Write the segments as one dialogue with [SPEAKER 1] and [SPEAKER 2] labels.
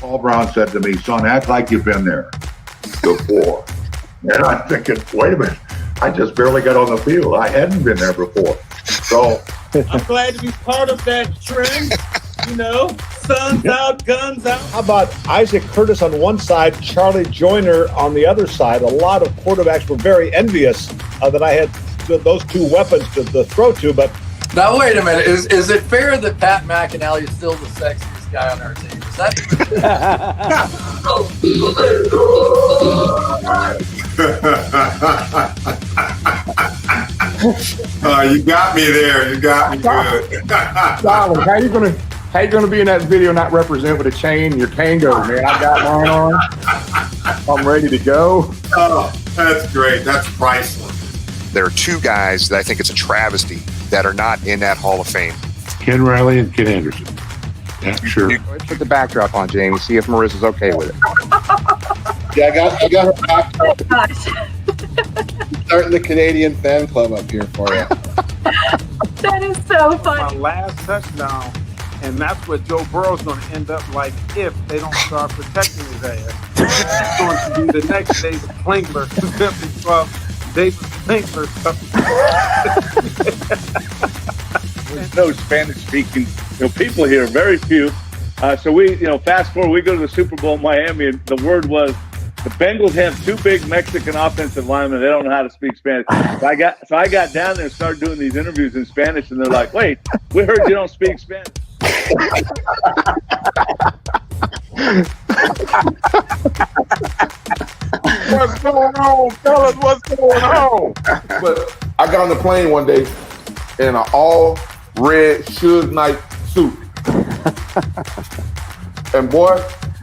[SPEAKER 1] Paul Brown said to me, son, act like you've been there before. And I'm thinking, wait a minute, I just barely got on the field. I hadn't been there before. So
[SPEAKER 2] I'm glad to be part of that trend. You know, sun's out, guns out.
[SPEAKER 3] How about Isaac Curtis on one side, Charlie Joyner on the other side? A lot of quarterbacks were very envious that I had those two weapons to throw to. But
[SPEAKER 4] now, wait a minute. Is it fair that Pat McInally is still the sexiest guy on our team? Is that?
[SPEAKER 5] You got me there. You got me good.
[SPEAKER 6] Donald, how you gonna be in that video not represent with a chain? Your Kango, man. I got mine on. I'm ready to go.
[SPEAKER 5] Oh, that's great. That's priceless.
[SPEAKER 7] There are two guys that I think it's a travesty that are not in that Hall of Fame.
[SPEAKER 1] Ken Riley and Ken Anderson. Yeah, sure.
[SPEAKER 6] Let's put the backdrop on, Jamie. See if Marissa's okay with it.
[SPEAKER 8] Yeah, I got her back.
[SPEAKER 9] Oh, gosh.
[SPEAKER 8] Starting the Canadian fan club up here for you.
[SPEAKER 9] That is so
[SPEAKER 2] My
[SPEAKER 9] funny.
[SPEAKER 2] last touchdown, and that's what Joe Burrow's going to end up like if they don't start protecting his ass. It's going to be the next David Klingler, David Klingler.
[SPEAKER 10] There's no Spanish-speaking people here, very few. So we, fast forward, we go to the Super Bowl in Miami, and the word was the Bengals have two big Mexican offensive linemen. They don't know how to speak Spanish. So I got down there and started doing these interviews in Spanish, and they're like, "Wait, we heard you don't speak Spanish."
[SPEAKER 6] What's going on, fellas? What's going on? But I got on the plane one day in an all-red Suge Knight suit. And boy,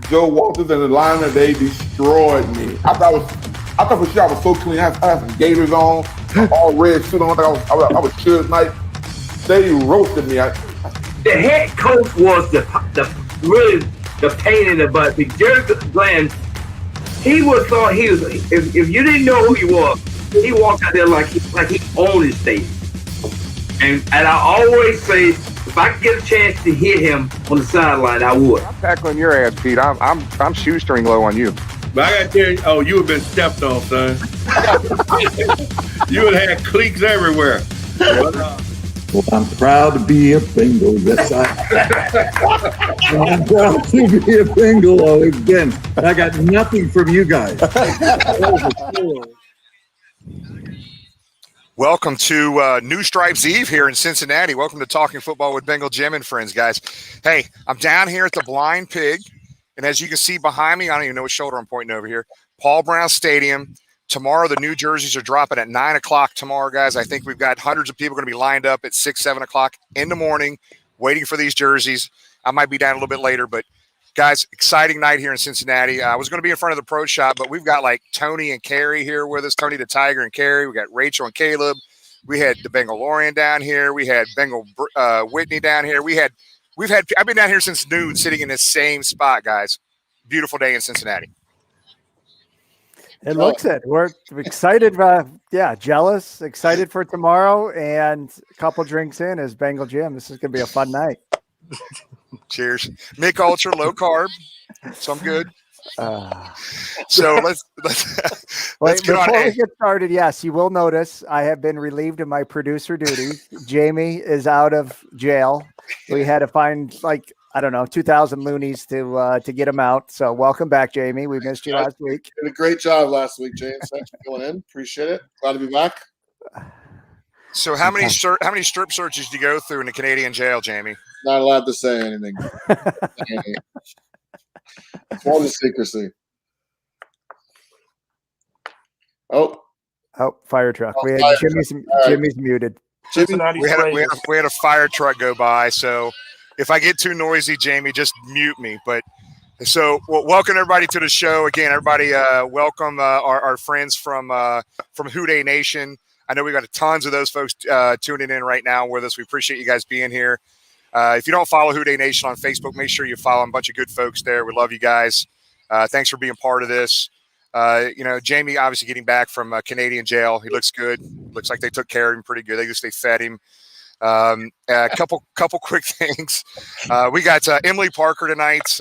[SPEAKER 6] Joe Walters and the linemen, they destroyed me. I thought for sure I was so clean. I had some gaiters on, all red suit on. I was Suge Knight. They roasted me.
[SPEAKER 11] The head coach was really the pain in the butt. Jerry Glenn, he thought he was. If you didn't know who he was, he walked out there like he owned his state. And I always say, if I could get a chance to hit him on the sideline, I would.
[SPEAKER 6] I'm tackling your ass, Pete. I'm shoestring low on you.
[SPEAKER 10] But I got to tell you, you have been stepped on, son. You would have had cleats everywhere.
[SPEAKER 12] Well, I'm proud to be a Bengal. Yes, I'm proud to be a Bengal. Again, I got nothing from you guys.
[SPEAKER 7] Welcome to New Stripes Eve here in Cincinnati. Welcome to Talking Football with Bengal Jim and Friends, guys. Hey, I'm down here at the Blind Pig, and as you can see behind me, I don't even know what shoulder I'm pointing over here, Paul Brown Stadium. Tomorrow, the new jerseys are dropping at 9 o'clock tomorrow, guys. I think we've got hundreds of people going to be lined up at 6, 7 o'clock in the morning waiting for these jerseys. I might be down a little bit later, but guys, exciting night here in Cincinnati. I was going to be in front of the Pro Shop, but we've got like Tony and Carrie here with us, Tony the Tiger and Carrie. We got Rachel and Caleb. We had the Bengalorian down here. We had Bengal Whitney down here. I've been down here since noon sitting in this same spot, guys. Beautiful day in Cincinnati.
[SPEAKER 13] It looks it. We're excited. Jealous, excited for tomorrow, and a couple drinks in as Bengal Jim. This is going to be a fun night.
[SPEAKER 7] Cheers. Mick Ultra, low carb. So I'm good. So let's get on.
[SPEAKER 13] Before we get started, yes, you will notice I have been relieved of my producer duties. Jamie is out of jail. We had to find 2,000 loonies to get him out. So welcome back, Jamie. We missed you last week.
[SPEAKER 8] You did a great job last week, James. Thanks for going in. Appreciate it. Glad to be back.
[SPEAKER 7] So how many strip searches do you go through in the Canadian jail, Jamie?
[SPEAKER 8] Not allowed to say anything. It's all the secrecy. Oh,
[SPEAKER 13] fire truck. We had Jimmy's muted.
[SPEAKER 7] We had a fire truck go by. So if I get too noisy, Jamie, just mute me. But so welcome everybody to the show again. Everybody, welcome our friends from Houday Nation. I know we got tons of those folks tuning in right now with us. We appreciate you guys being here. If you don't follow Houday Nation on Facebook, make sure you follow them. A bunch of good folks there. We love you guys. Thanks for being part of this. Jamie obviously getting back from Canadian jail. He looks good. Looks like they took care of him pretty good. They fed him. A couple quick things. We got Emily Parker tonight,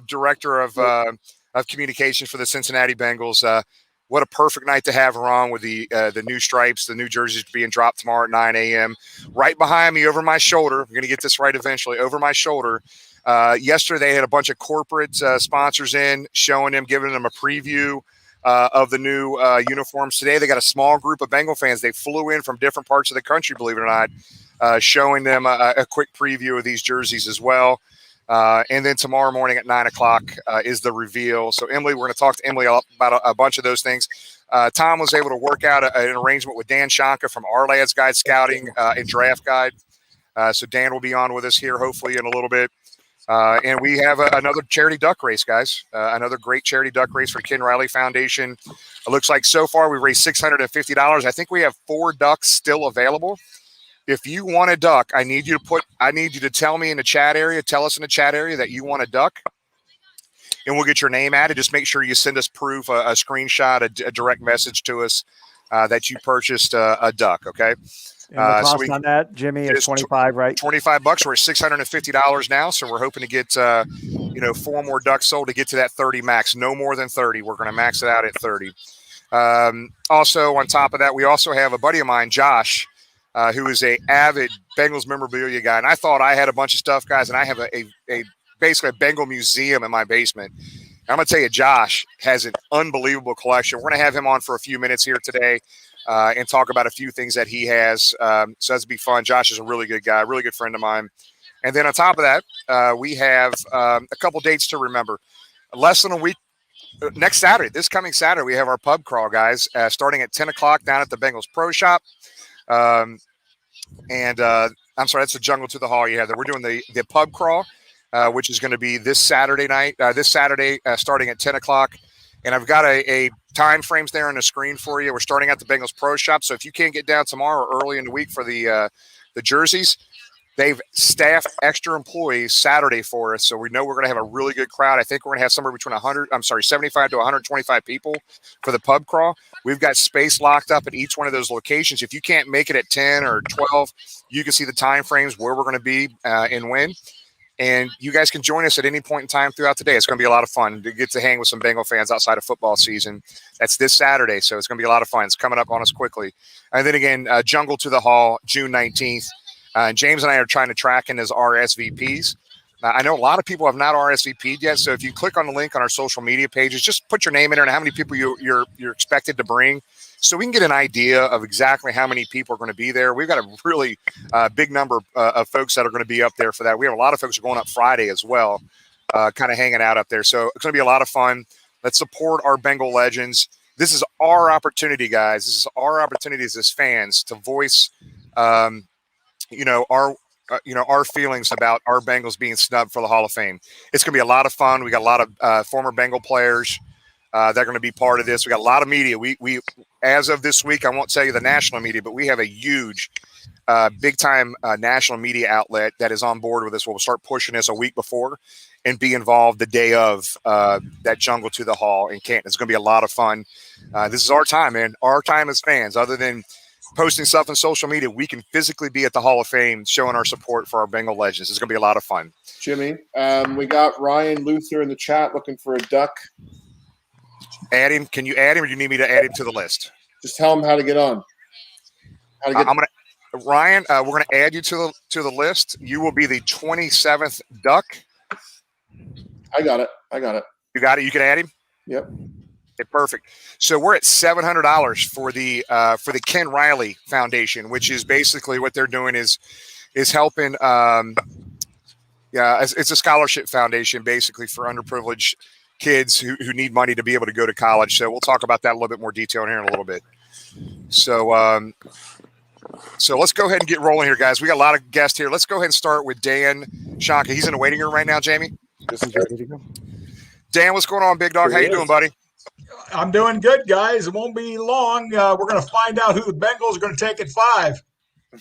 [SPEAKER 7] director of communications for the Cincinnati Bengals. What a perfect night to have her on with the new stripes, the new jerseys being dropped tomorrow at 9 a.m. Right behind me, over my shoulder. I'm going to get this right eventually. Over my shoulder. Yesterday, they had a bunch of corporate sponsors in, showing them, giving them a preview of the new uniforms. Today, they got a small group of Bengal fans. They flew in from different parts of the country, believe it or not, showing them a quick preview of these jerseys as well. And then tomorrow morning at 9 o'clock is the reveal. So, Emily, we're going to talk to Emily about a bunch of those things. Tom was able to work out an arrangement with Dan Shonka from Our Lads Guide Scouting and Draft Guide. So, Dan will be on with us here hopefully in a little bit. And we have another charity duck race, guys. Another great charity duck race for Ken Riley Foundation. It looks like so far we've raised $650. I think we have 4 ducks still available. If you want a duck, I need you to tell me in the chat area, tell us in the chat area that you want a duck, and we'll get your name added. Just make sure you send us proof, a screenshot, a direct message to us that you purchased a duck, okay?
[SPEAKER 13] And the cost on that, Jimmy, is $25, right?
[SPEAKER 7] $25. We're at $650 now, so we're hoping to get 4 more ducks sold to get to that 30 max. No more than 30. We're going to max it out at 30. Also, on top of that, we also have a buddy of mine, Josh, who is a avid Bengals memorabilia guy. And I thought I had a bunch of stuff, guys, and I have basically a Bengal museum in my basement. And I'm going to tell you, Josh has an unbelievable collection. We're going to have him on for a few minutes here today and talk about a few things that he has. So that's be fun. Josh is a really good guy, really good friend of mine. And then on top of that, we have a couple dates to remember. Less than a week. Next Saturday, this coming Saturday, we have our pub crawl, guys, starting at 10 o'clock down at the Bengals Pro Shop. I'm sorry, that's the Jungle to the Hall you have there. We're doing the pub crawl, which is going to be this Saturday night, starting at 10 o'clock. And I've got a time frames there on the screen for you. We're starting at the Bengals Pro Shop. So if you can't get down tomorrow or early in the week for the jerseys, they've staffed extra employees Saturday for us. So we know we're going to have a really good crowd. I think we're going to have somewhere between 75 to 125 people for the pub crawl. We've got space locked up at each one of those locations. If you can't make it at 10 or 12, you can see the time frames where we're going to be and when. And you guys can join us at any point in time throughout the day. It's going to be a lot of fun to get to hang with some Bengal fans outside of football season. That's this Saturday, so it's going to be a lot of fun. It's coming up on us quickly. And then again, Jungle to the Hall, June 19th. James and I are trying to track in as RSVPs. I know a lot of people have not RSVP'd yet, so if you click on the link on our social media pages, just put your name in there and how many people you're expected to bring, so we can get an idea of exactly how many people are going to be there. We've got a really big number of folks that are going to be up there for that. We have a lot of folks who are going up Friday as well, kind of hanging out up there. So it's going to be a lot of fun. Let's support our Bengal legends. This is our opportunity, guys. This is our opportunity as fans to voice our feelings about our Bengals being snubbed for the Hall of Fame. It's going to be a lot of fun. We got a lot of former Bengal players that are going to be part of this. We got a lot of media. We as of this week, I won't tell you the national media, but we have a huge, big-time national media outlet that is on board with this. We'll start pushing this a week before and be involved the day of that Jungle to the Hall in Canton. It's going to be a lot of fun. This is our time, man. Our time as fans. Other than posting stuff on social media, we can physically be at the Hall of Fame showing our support for our Bengal legends. It's going to be a lot of fun.
[SPEAKER 8] Jimmy, we got Ryan Luther in the chat looking for a duck.
[SPEAKER 7] Add him. Can you add him, or do you need me to add him to the list?
[SPEAKER 8] Just tell him how to get on.
[SPEAKER 7] Ryan, we're going to add you to the list. You will be the 27th duck.
[SPEAKER 8] I got it.
[SPEAKER 7] You got it. You can add him.
[SPEAKER 8] Yep.
[SPEAKER 7] Okay, perfect. So we're at $700 for the Ken Riley Foundation, which is basically what they're doing is helping. It's a scholarship foundation basically for underprivileged kids who need money to be able to go to college. So we'll talk about that a little bit more detail here in a little bit. So let's go ahead and get rolling here, guys. We got a lot of guests here. Let's go ahead and start with Dan Shonka. He's in the waiting room right now, Jamie. Dan, what's going on, big dog? How you doing, buddy?
[SPEAKER 14] I'm doing good, guys. It won't be long. We're going to find out who the Bengals are going to take at 5.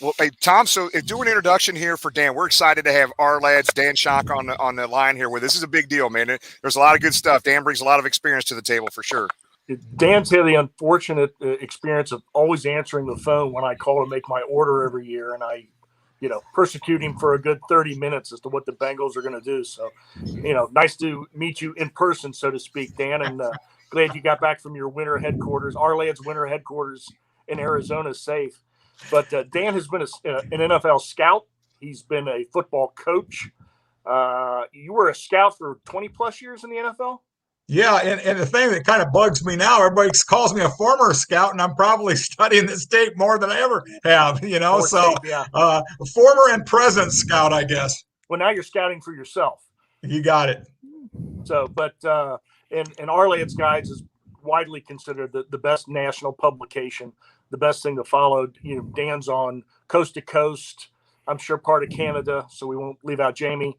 [SPEAKER 7] Well, hey, Tom, so do an introduction here for Dan. We're excited to have our lads, Dan Shonka, on the line here with us. This is a big deal, man. There's a lot of good stuff. Dan brings a lot of experience to the table for sure.
[SPEAKER 15] Dan's had the unfortunate experience of always answering the phone when I call to make my order every year, and I persecute him for a good 30 minutes as to what the Bengals are going to do. So, nice to meet you in person, so to speak, Dan, and glad you got back from your winter headquarters. Our lad's winter headquarters in Arizona is safe. But Dan has been an NFL scout. He's been a football coach. You were a scout for 20 plus years in the NFL?
[SPEAKER 14] Yeah, and the thing that kind of bugs me now, everybody calls me a former scout, and I'm probably studying this tape more than I ever have, former and present scout, I guess.
[SPEAKER 15] Well, now you're scouting for yourself.
[SPEAKER 14] You got it.
[SPEAKER 15] So, but and Our Lads Guides is widely considered the best national publication, the best thing to follow. Dan's on coast to coast, I'm sure part of Canada, so we won't leave out Jamie,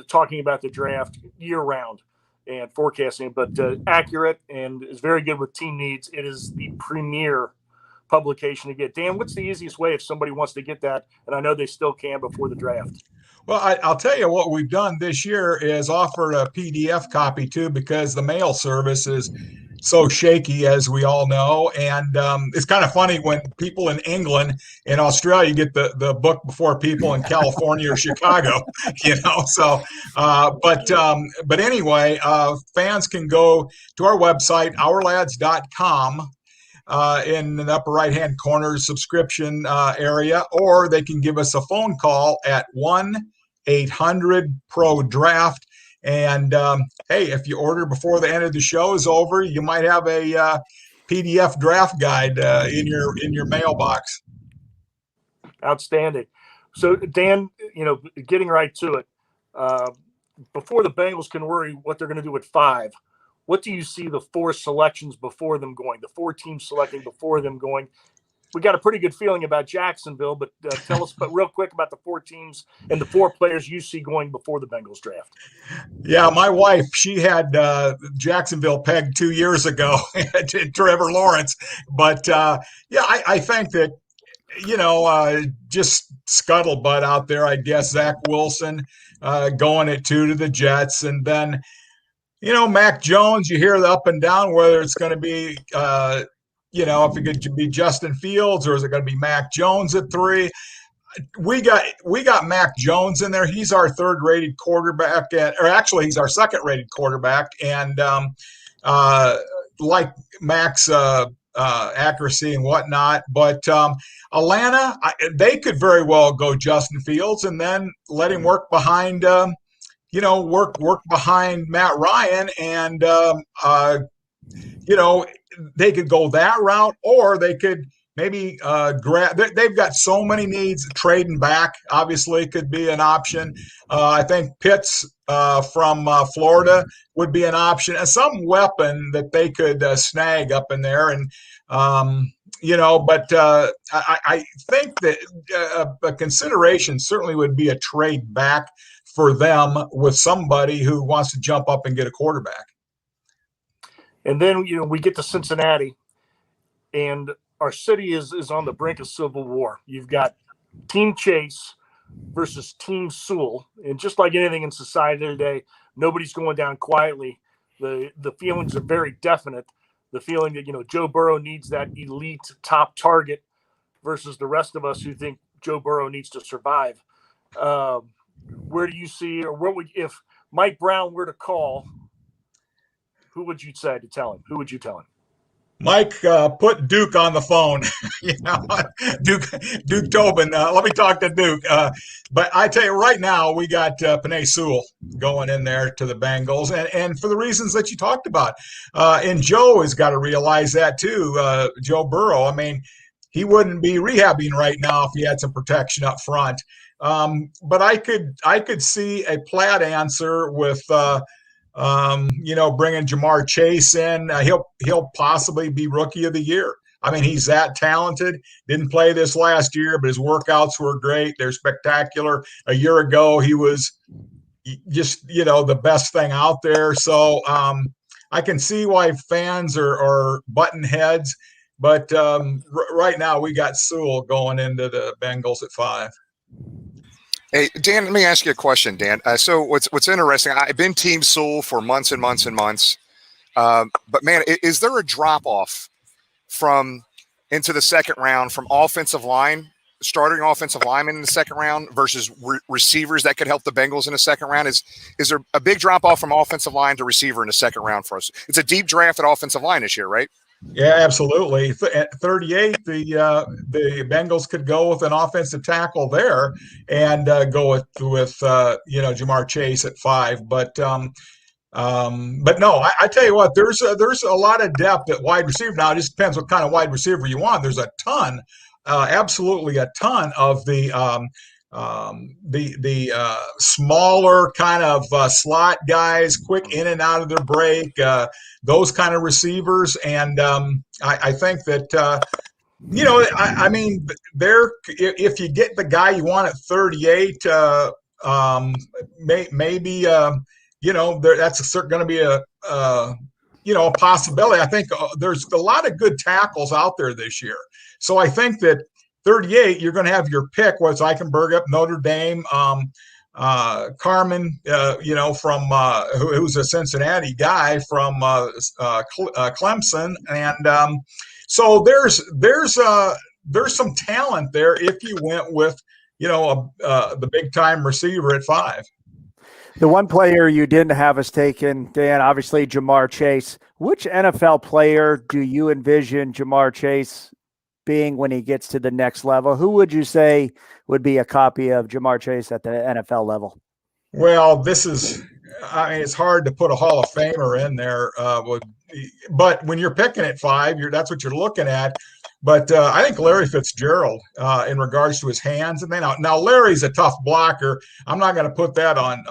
[SPEAKER 15] talking about the draft year round and forecasting, but accurate and is very good with team needs. It is the premier publication to get. Dan, what's the easiest way if somebody wants to get that? And I know they still can before the draft.
[SPEAKER 14] Well, I'll tell you what we've done this year is offered a PDF copy too, because the mail service is so shaky, as we all know. And it's kind of funny when people in England and Australia get the book before people in California or Chicago, So, but anyway, fans can go to our website, ourlads.com. In the upper right-hand corner subscription area, or they can give us a phone call at 1-800-PRO-DRAFT. And hey, if you order before the end of the show is over, you might have a PDF draft guide in your mailbox.
[SPEAKER 15] Outstanding. So, Dan, getting right to it, before the Bengals can worry what they're going to do at 5, what do you see the 4 selections before them going, the 4 teams selecting before them going? We got a pretty good feeling about Jacksonville, but tell us real quick about the 4 teams and the 4 players you see going before the Bengals draft.
[SPEAKER 14] Yeah, my wife, she had Jacksonville pegged 2 years ago to Trevor Lawrence. But I think that, just scuttlebutt out there, I guess, Zach Wilson going at 2 to the Jets. And then, Mac Jones, you hear the up and down, whether it's going to be, if it could be Justin Fields or is it going to be Mac Jones at 3? We got Mac Jones in there. He's our 3rd-rated quarterback, or actually he's our 2nd-rated quarterback. And like Mac's accuracy and whatnot. But Atlanta, they could very well go Justin Fields and then let him work behind work behind Matt Ryan, and they could go that route, or they could maybe grab. They've got so many needs. Trading back obviously could be an option. I think Pitts from Florida would be an option, and some weapon that they could snag up in there. And but I think that a consideration certainly would be a trade back for them with somebody who wants to jump up and get a quarterback.
[SPEAKER 15] And then, we get to Cincinnati, and our city is on the brink of civil war. You've got Team Chase versus Team Sewell. And just like anything in society today, nobody's going down quietly. The feelings are very definite. The feeling that, Joe Burrow needs that elite top target versus the rest of us who think Joe Burrow needs to survive. Where do you see, or if Mike Brown were to call, who would you say to tell him? Who would you tell him?
[SPEAKER 14] Mike, put Duke on the phone. Duke Tobin. Let me talk to Duke. But I tell you right now, we got Penei Sewell going in there to the Bengals, and for the reasons that you talked about. And Joe has got to realize that too. Joe Burrow. I mean, he wouldn't be rehabbing right now if he had some protection up front. But I could see a Platt answer with. Bringing Jamar Chase in, he'll possibly be Rookie of the Year. I mean, he's that talented. Didn't play this last year, but his workouts were great. They're spectacular. A year ago, he was just, the best thing out there. So I can see why fans are butting heads. But right now, we got Sewell going into the Bengals at 5.
[SPEAKER 7] Hey, Dan, let me ask you a question, Dan. So what's interesting, I've been Team Sewell for months and months and months. But, man, is there a drop-off into the second round from offensive line starting offensive linemen in the second round versus receivers that could help the Bengals in the second round? Is there a big drop off from offensive line to receiver in the second round for us? It's a deep draft at offensive line this year, right?
[SPEAKER 14] Yeah, absolutely. At 38, the Bengals could go with an offensive tackle there and go with Jamar Chase at 5. But no, I tell you what, there's a lot of depth at wide receiver. Now it just depends what kind of wide receiver you want. There's a ton, absolutely a ton of the smaller kind of slot guys, quick in and out of their break, those kind of receivers. And I think that, I mean, if you get the guy you want at 38, maybe, that's going to be a possibility. I think there's a lot of good tackles out there this year. So I think that 38, you're going to have your pick, whether it's Eichenberg up Notre Dame, Carmen, from who's a Cincinnati guy from Clemson, and so there's some talent there if you went with the big time receiver at 5.
[SPEAKER 13] The one player you didn't have us taken, Dan, obviously Jamar Chase. Which NFL player do you envision Jamar Chase being when he gets to the next level? Who would you say would be a copy of Jamar Chase at the NFL level?
[SPEAKER 14] Well, it's hard to put a Hall of Famer in there. But when you're picking at 5, that's what you're looking at. But I think Larry Fitzgerald, in regards to his hands, and now Larry's a tough blocker. I'm not going to put that on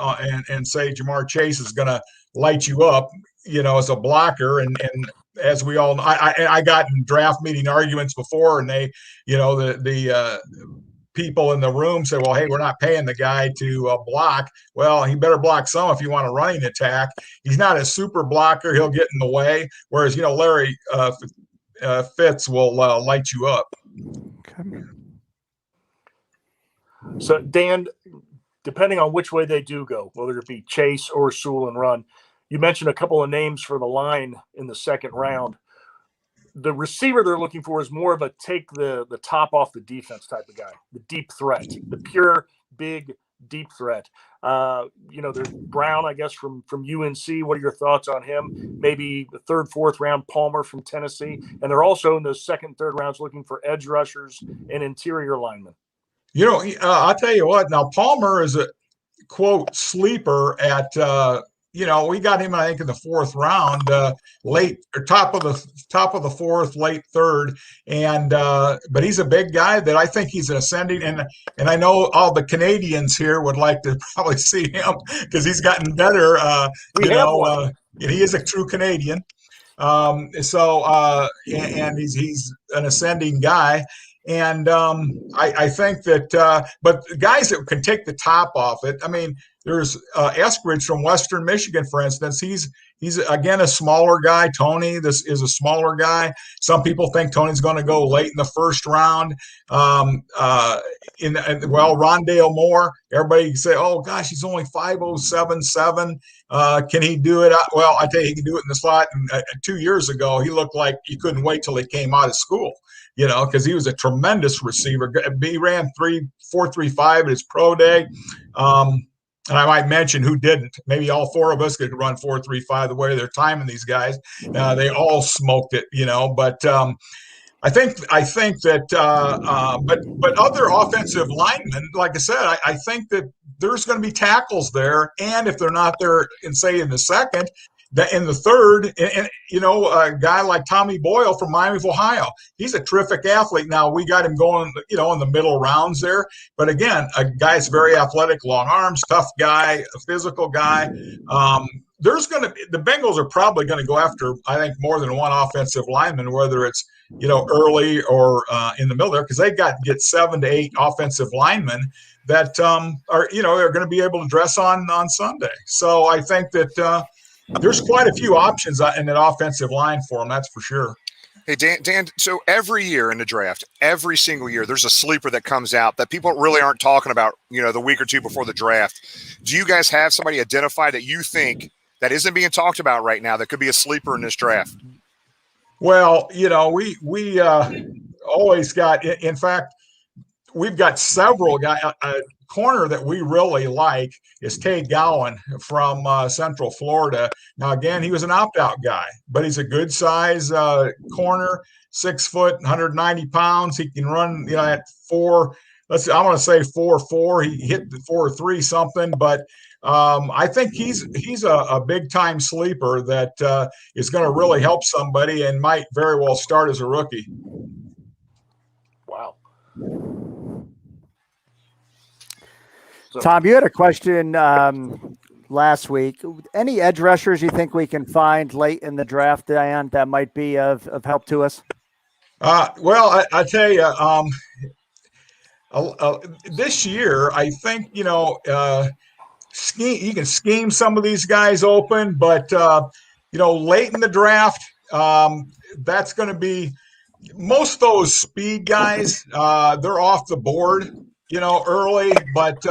[SPEAKER 14] and say Jamar Chase is going to light you up, as a blocker. And as we all know, I got in draft meeting arguments before, and they, the people in the room say, well, hey, we're not paying the guy to block. Well, he better block some if you want a running attack. He's not a super blocker. He'll get in the way. Whereas, Larry Fitz will light you up.
[SPEAKER 13] Okay.
[SPEAKER 15] So, Dan, depending on which way they do go, whether it be Chase or Sewell and run, you mentioned a couple of names for the line in the second round. The receiver they're looking for is more of a take the top off the defense type of guy, the deep threat, the pure, big, deep threat. There's Brown, I guess, from UNC. What are your thoughts on him? Maybe the 3rd, 4th round Palmer from Tennessee. And they're also in the 2nd, 3rd rounds looking for edge rushers and interior linemen.
[SPEAKER 14] I'll tell you what, now Palmer is a, quote, sleeper at we got him, I think, in the 4th round, late or top of the 4th, late 3rd, and but he's a big guy that I think he's ascending, and I know all the Canadians here would like to probably see him because he's gotten better. He is a true Canadian, and he's an ascending guy. And I think that, but guys that can take the top off it, I mean, there's Eskridge from Western Michigan, for instance. He's again a smaller guy. Tony, this is a smaller guy. Some people think Tony's going to go late in the 1st round. Rondale Moore, everybody say, oh gosh, he's only 5'07". Can he do it? Well, I tell you, he can do it in the slot. And 2 years ago, he looked like he couldn't wait till he came out of school. Because he was a tremendous receiver. He ran 4.35 at his pro day. And I might mention who didn't. Maybe all 4 of us could run 4.35 the way they're timing these guys. They all smoked it, But I think that, but other offensive linemen, like I said, I think that there's going to be tackles there. And if they're not there, in the 2nd, that in the 3rd, and a guy like Tommy Boyle from Miami of Ohio, he's a terrific athlete. Now we got him going, in the middle rounds there. But again, a guy's very athletic, long arms, tough guy, a physical guy. The Bengals are probably going to go after, I think, more than one offensive lineman, whether it's early or in the middle there, because they get 7 to 8 offensive linemen that are going to be able to dress on Sunday. So I think that. There's quite a few options in that offensive line for them, that's for sure.
[SPEAKER 7] Hey, Dan, so every year in the draft, every single year, there's a sleeper that comes out that people really aren't talking about, the week or two before the draft. Do you guys have somebody identified that you think that isn't being talked about right now that could be a sleeper in this draft?
[SPEAKER 14] Well, we always got, in fact, we've got several guys. A corner that we really like is Tay Gowan from Central Florida. Now, again, he was an opt-out guy, but he's a good size corner, 6 foot, 190 pounds. He can run, at 4. I want to say 4.4. He hit the 4.3 something, but I think he's a big time sleeper that is going to really help somebody and might very well start as a rookie.
[SPEAKER 15] Wow.
[SPEAKER 13] Tom, you had a question last week. Any edge rushers you think we can find late in the draft, Diane, that might be of help to us?
[SPEAKER 14] Well, I tell you, this year, I think, you can scheme some of these guys open, but, late in the draft, that's going to be most of those speed guys. They're off the board, early, but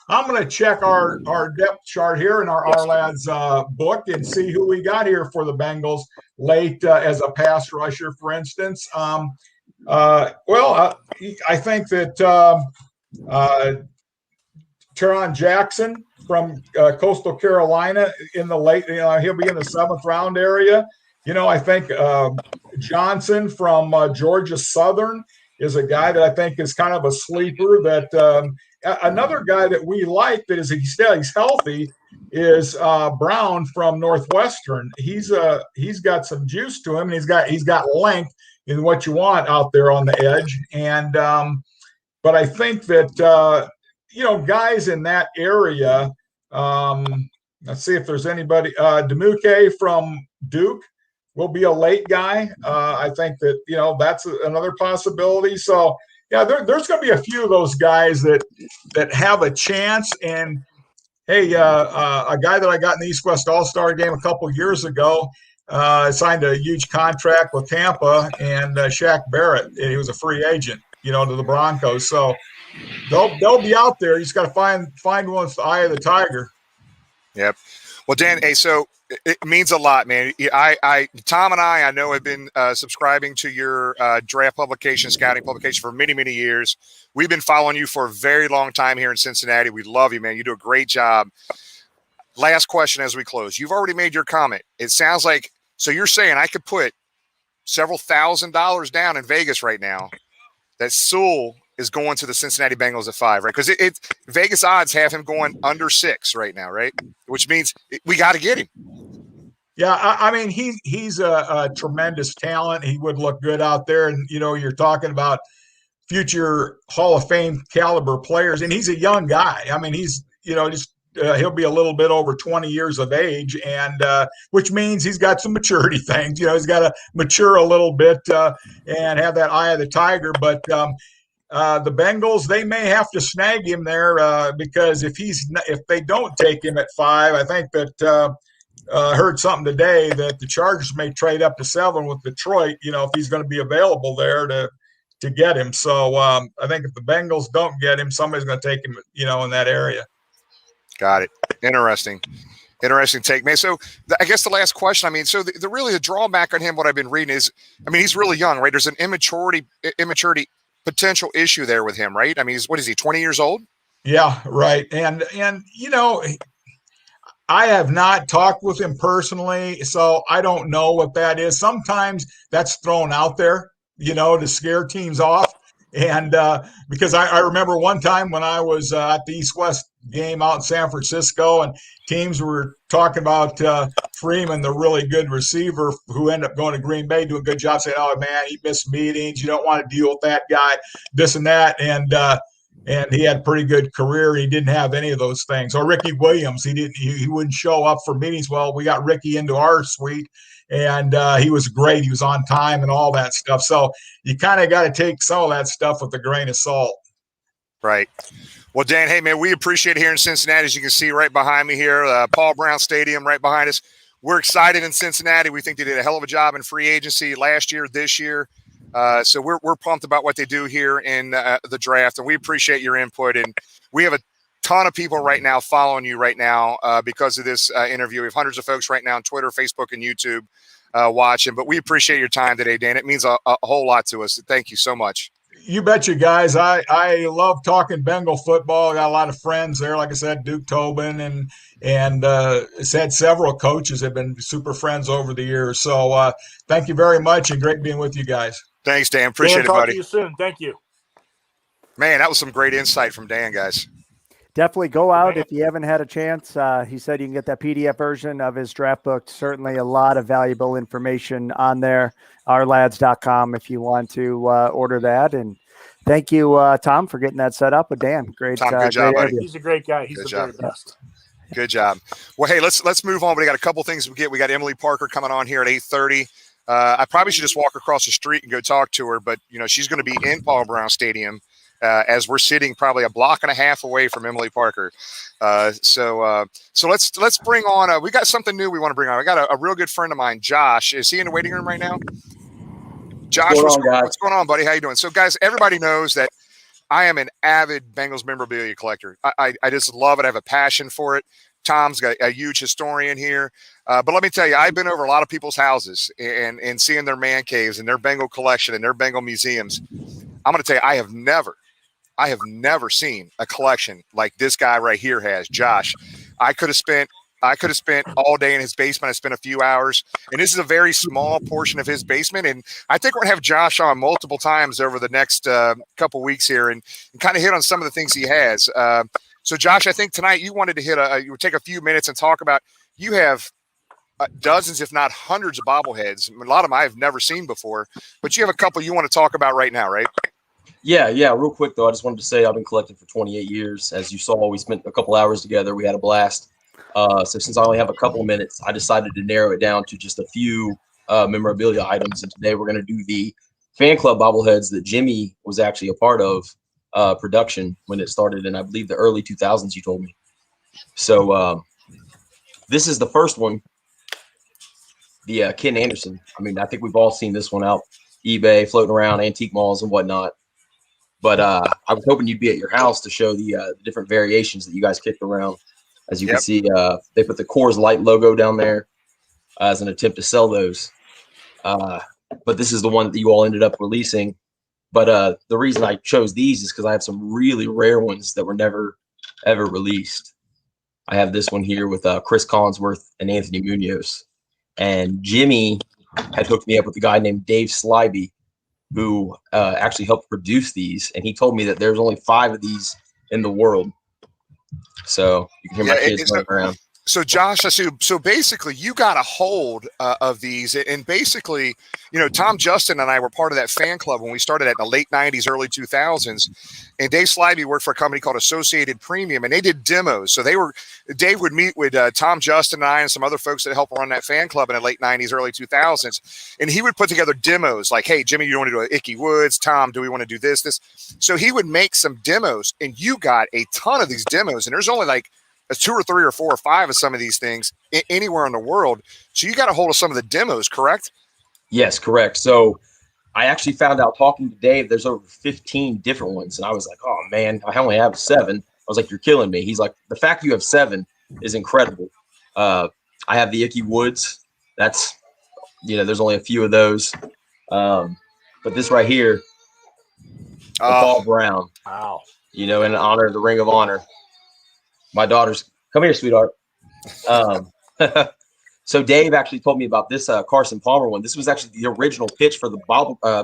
[SPEAKER 14] I'm going to check our depth chart here in our lads book and see who we got here for the Bengals late as a pass rusher, for instance. I think that Teron Jackson from Coastal Carolina in the late, he'll be in the 7th round area. I think Johnson from Georgia Southern is a guy that I think is kind of a sleeper. That another guy that we like that he's healthy is Brown from Northwestern. He's got some juice to him, and he's got length in what you want out there on the edge. And but I think that guys in that area. Let's see if there's anybody. Demuke from Duke will be a late guy. I think that that's another possibility. So yeah, there's going to be a few of those guys that have a chance. And hey, a guy that I got in the East West All-Star game a couple years ago signed a huge contract with Tampa, and Shaq Barrett. And he was a free agent, to the Broncos. So they'll be out there. You just got to find one with the eye of the tiger.
[SPEAKER 7] Yep. Well, Dan, hey, so it means a lot, man. Tom and I know have been subscribing to your draft publication, scouting publication for many, many years. We've been following you for a very long time here in Cincinnati. We love you, man. You do a great job. Last question as we close. You've already made your comment. It sounds like, so you're saying I could put several $1,000s down in Vegas right now that Sewell is going to the Cincinnati Bengals at 5, right? Because Vegas odds have him going under 6 right now, right? Which means we got to get him.
[SPEAKER 14] Yeah, I mean, he's a tremendous talent. He would look good out there. And, you're talking about future Hall of Fame caliber players. And he's a young guy. I mean, he's, he'll be a little bit over 20 years of age, and which means he's got some maturity things. He's got to mature a little bit and have that eye of the tiger. But the Bengals, they may have to snag him there because if they don't take him at 5, I think that heard something today that the Chargers may trade up to 7 with Detroit. If he's going to be available there to get him. So I think if the Bengals don't get him, somebody's going to take him. In that area.
[SPEAKER 7] Got it. Interesting take, man. So I guess the last question, so the drawback on him, what I've been reading is, he's really young, right? There's an immaturity potential issue there with him, right? What is he, 20 years old?
[SPEAKER 14] Yeah, right. And I have not talked with him personally, so I don't know what that is. Sometimes that's thrown out there, to scare teams off. And because I remember one time when I was at the East-West game out in San Francisco, and teams were talking about Freeman, the really good receiver who ended up going to Green Bay, doing a good job, saying, "Oh man, he missed meetings. You don't want to deal with that guy, this and that." And he had a pretty good career. He didn't have any of those things. Or Ricky Williams, he wouldn't show up for meetings. Well, we got Ricky into our suite, and he was great. He was on time and all that stuff. So you kind of got to take some of that stuff with a grain of salt.
[SPEAKER 7] Right. Well, Dan, hey, man, we appreciate it here in Cincinnati. As you can see right behind me here, Paul Brown Stadium right behind us. We're excited in Cincinnati. We think they did a hell of a job in free agency last year, this year. So we're pumped about what they do here in the draft, and we appreciate your input. And we have a ton of people right now following you right now because of this interview. We have hundreds of folks right now on Twitter, Facebook, and YouTube watching. But we appreciate your time today, Dan. It means a whole lot to us. Thank you so much.
[SPEAKER 14] You bet you guys. I love talking Bengal football. I got a lot of friends there. Like I said, Duke Tobin and had several coaches have been super friends over the years. So thank you very much and great being with you guys.
[SPEAKER 7] Thanks, Dan. Appreciate it,
[SPEAKER 15] talk
[SPEAKER 7] buddy.
[SPEAKER 15] to you soon. Thank you.
[SPEAKER 7] Man, that was some great insight from Dan, guys.
[SPEAKER 13] Definitely go out if you haven't had a chance. He said you can get that PDF version of his draft book. Certainly a lot of valuable information on there. ourlads.com if you want to order that. And thank you, Tom, for getting that set up with Dan. Great,
[SPEAKER 7] Tom, good job,
[SPEAKER 13] great
[SPEAKER 7] buddy.
[SPEAKER 13] interview.
[SPEAKER 15] He's a great guy. He's
[SPEAKER 7] Good
[SPEAKER 15] the
[SPEAKER 7] job.
[SPEAKER 15] very best.
[SPEAKER 7] Good job. Well, hey, let's move on. We got a couple things we got Emily Parker coming on here at 8:30. I probably should just walk across the street and go talk to her, but she's going to be in Paul Brown Stadium as we're sitting probably a block and a half away from Emily Parker. So let's bring on. We got something new we want to bring on. I got a real good friend of mine, Josh. Is he in the waiting room right now? Josh, what's going on, buddy? How you doing? So, guys, everybody knows that I am an avid Bengals memorabilia collector. I just love it. I have a passion for it. Tom's got a huge historian here. But let me tell you, I've been over a lot of people's houses and seeing their man caves and their Bengal collection and their Bengal museums. I'm going to tell you, I have never seen a collection like this guy right here has, Josh. I could have spent all day in his basement. I spent a few hours, and this is a very small portion of his basement. And I think we're gonna have Josh on multiple times over the next couple weeks here, and kind of hit on some of the things he has. So, Josh, I think tonight you wanted to you would take a few minutes and talk about. You have dozens, if not hundreds, of bobbleheads. A lot of them I have never seen before, but you have a couple you want to talk about right now, right?
[SPEAKER 16] Yeah. Real quick though, I just wanted to say I've been collecting for 28 years. As you saw, we spent a couple hours together. We had a blast. So since I only have a couple of minutes, I decided to narrow it down to just a few memorabilia items. And today we're going to do the fan club bobbleheads that Jimmy was actually a part of production when it started in, I believe, the early 2000s, you told me. So this is the first one, the Ken Anderson. I mean, I think we've all seen this one out eBay, floating around antique malls and whatnot. But I was hoping you'd be at your house to show the different variations that you guys kicked around. As you can see, they put the Coors Light logo down there as an attempt to sell those. But this is the one that you all ended up releasing. But the reason I chose these is because I have some really rare ones that were never, ever released. I have this one here with Chris Collinsworth and Anthony Munoz. And Jimmy had hooked me up with a guy named Dave Slyby, who actually helped produce these. And he told me that there's only 5 of these in the world. So you can hear my kids running around.
[SPEAKER 7] So Josh, so basically you got a hold of these, and basically, Tom Justin and I were part of that fan club when we started at the late 90s, early 2000s, and Dave Slyby worked for a company called Associated Premium, and they did demos. So Dave would meet with Tom Justin and I and some other folks that helped run that fan club in the late 90s, early 2000s, and he would put together demos like, hey, Jimmy, you want to do an Icky Woods? Tom, do we want to do this? So he would make some demos, and you got a ton of these demos, and there's only like 2 or 3 or 4 or 5 of some of these things anywhere in the world. So you got a hold of some of the demos, correct?
[SPEAKER 16] Yes, correct. So I actually found out talking to Dave, there's over 15 different ones. And I was like, oh man, I only have 7. I was like, you're killing me. He's like, the fact you have 7 is incredible. I have the Icky Woods. That's, there's only a few of those. But this right here, the Paul Brown.
[SPEAKER 15] Wow.
[SPEAKER 16] In honor of the Ring of Honor. My daughter's come here, sweetheart. So Dave actually told me about this Carson Palmer one. This was actually the original pitch for the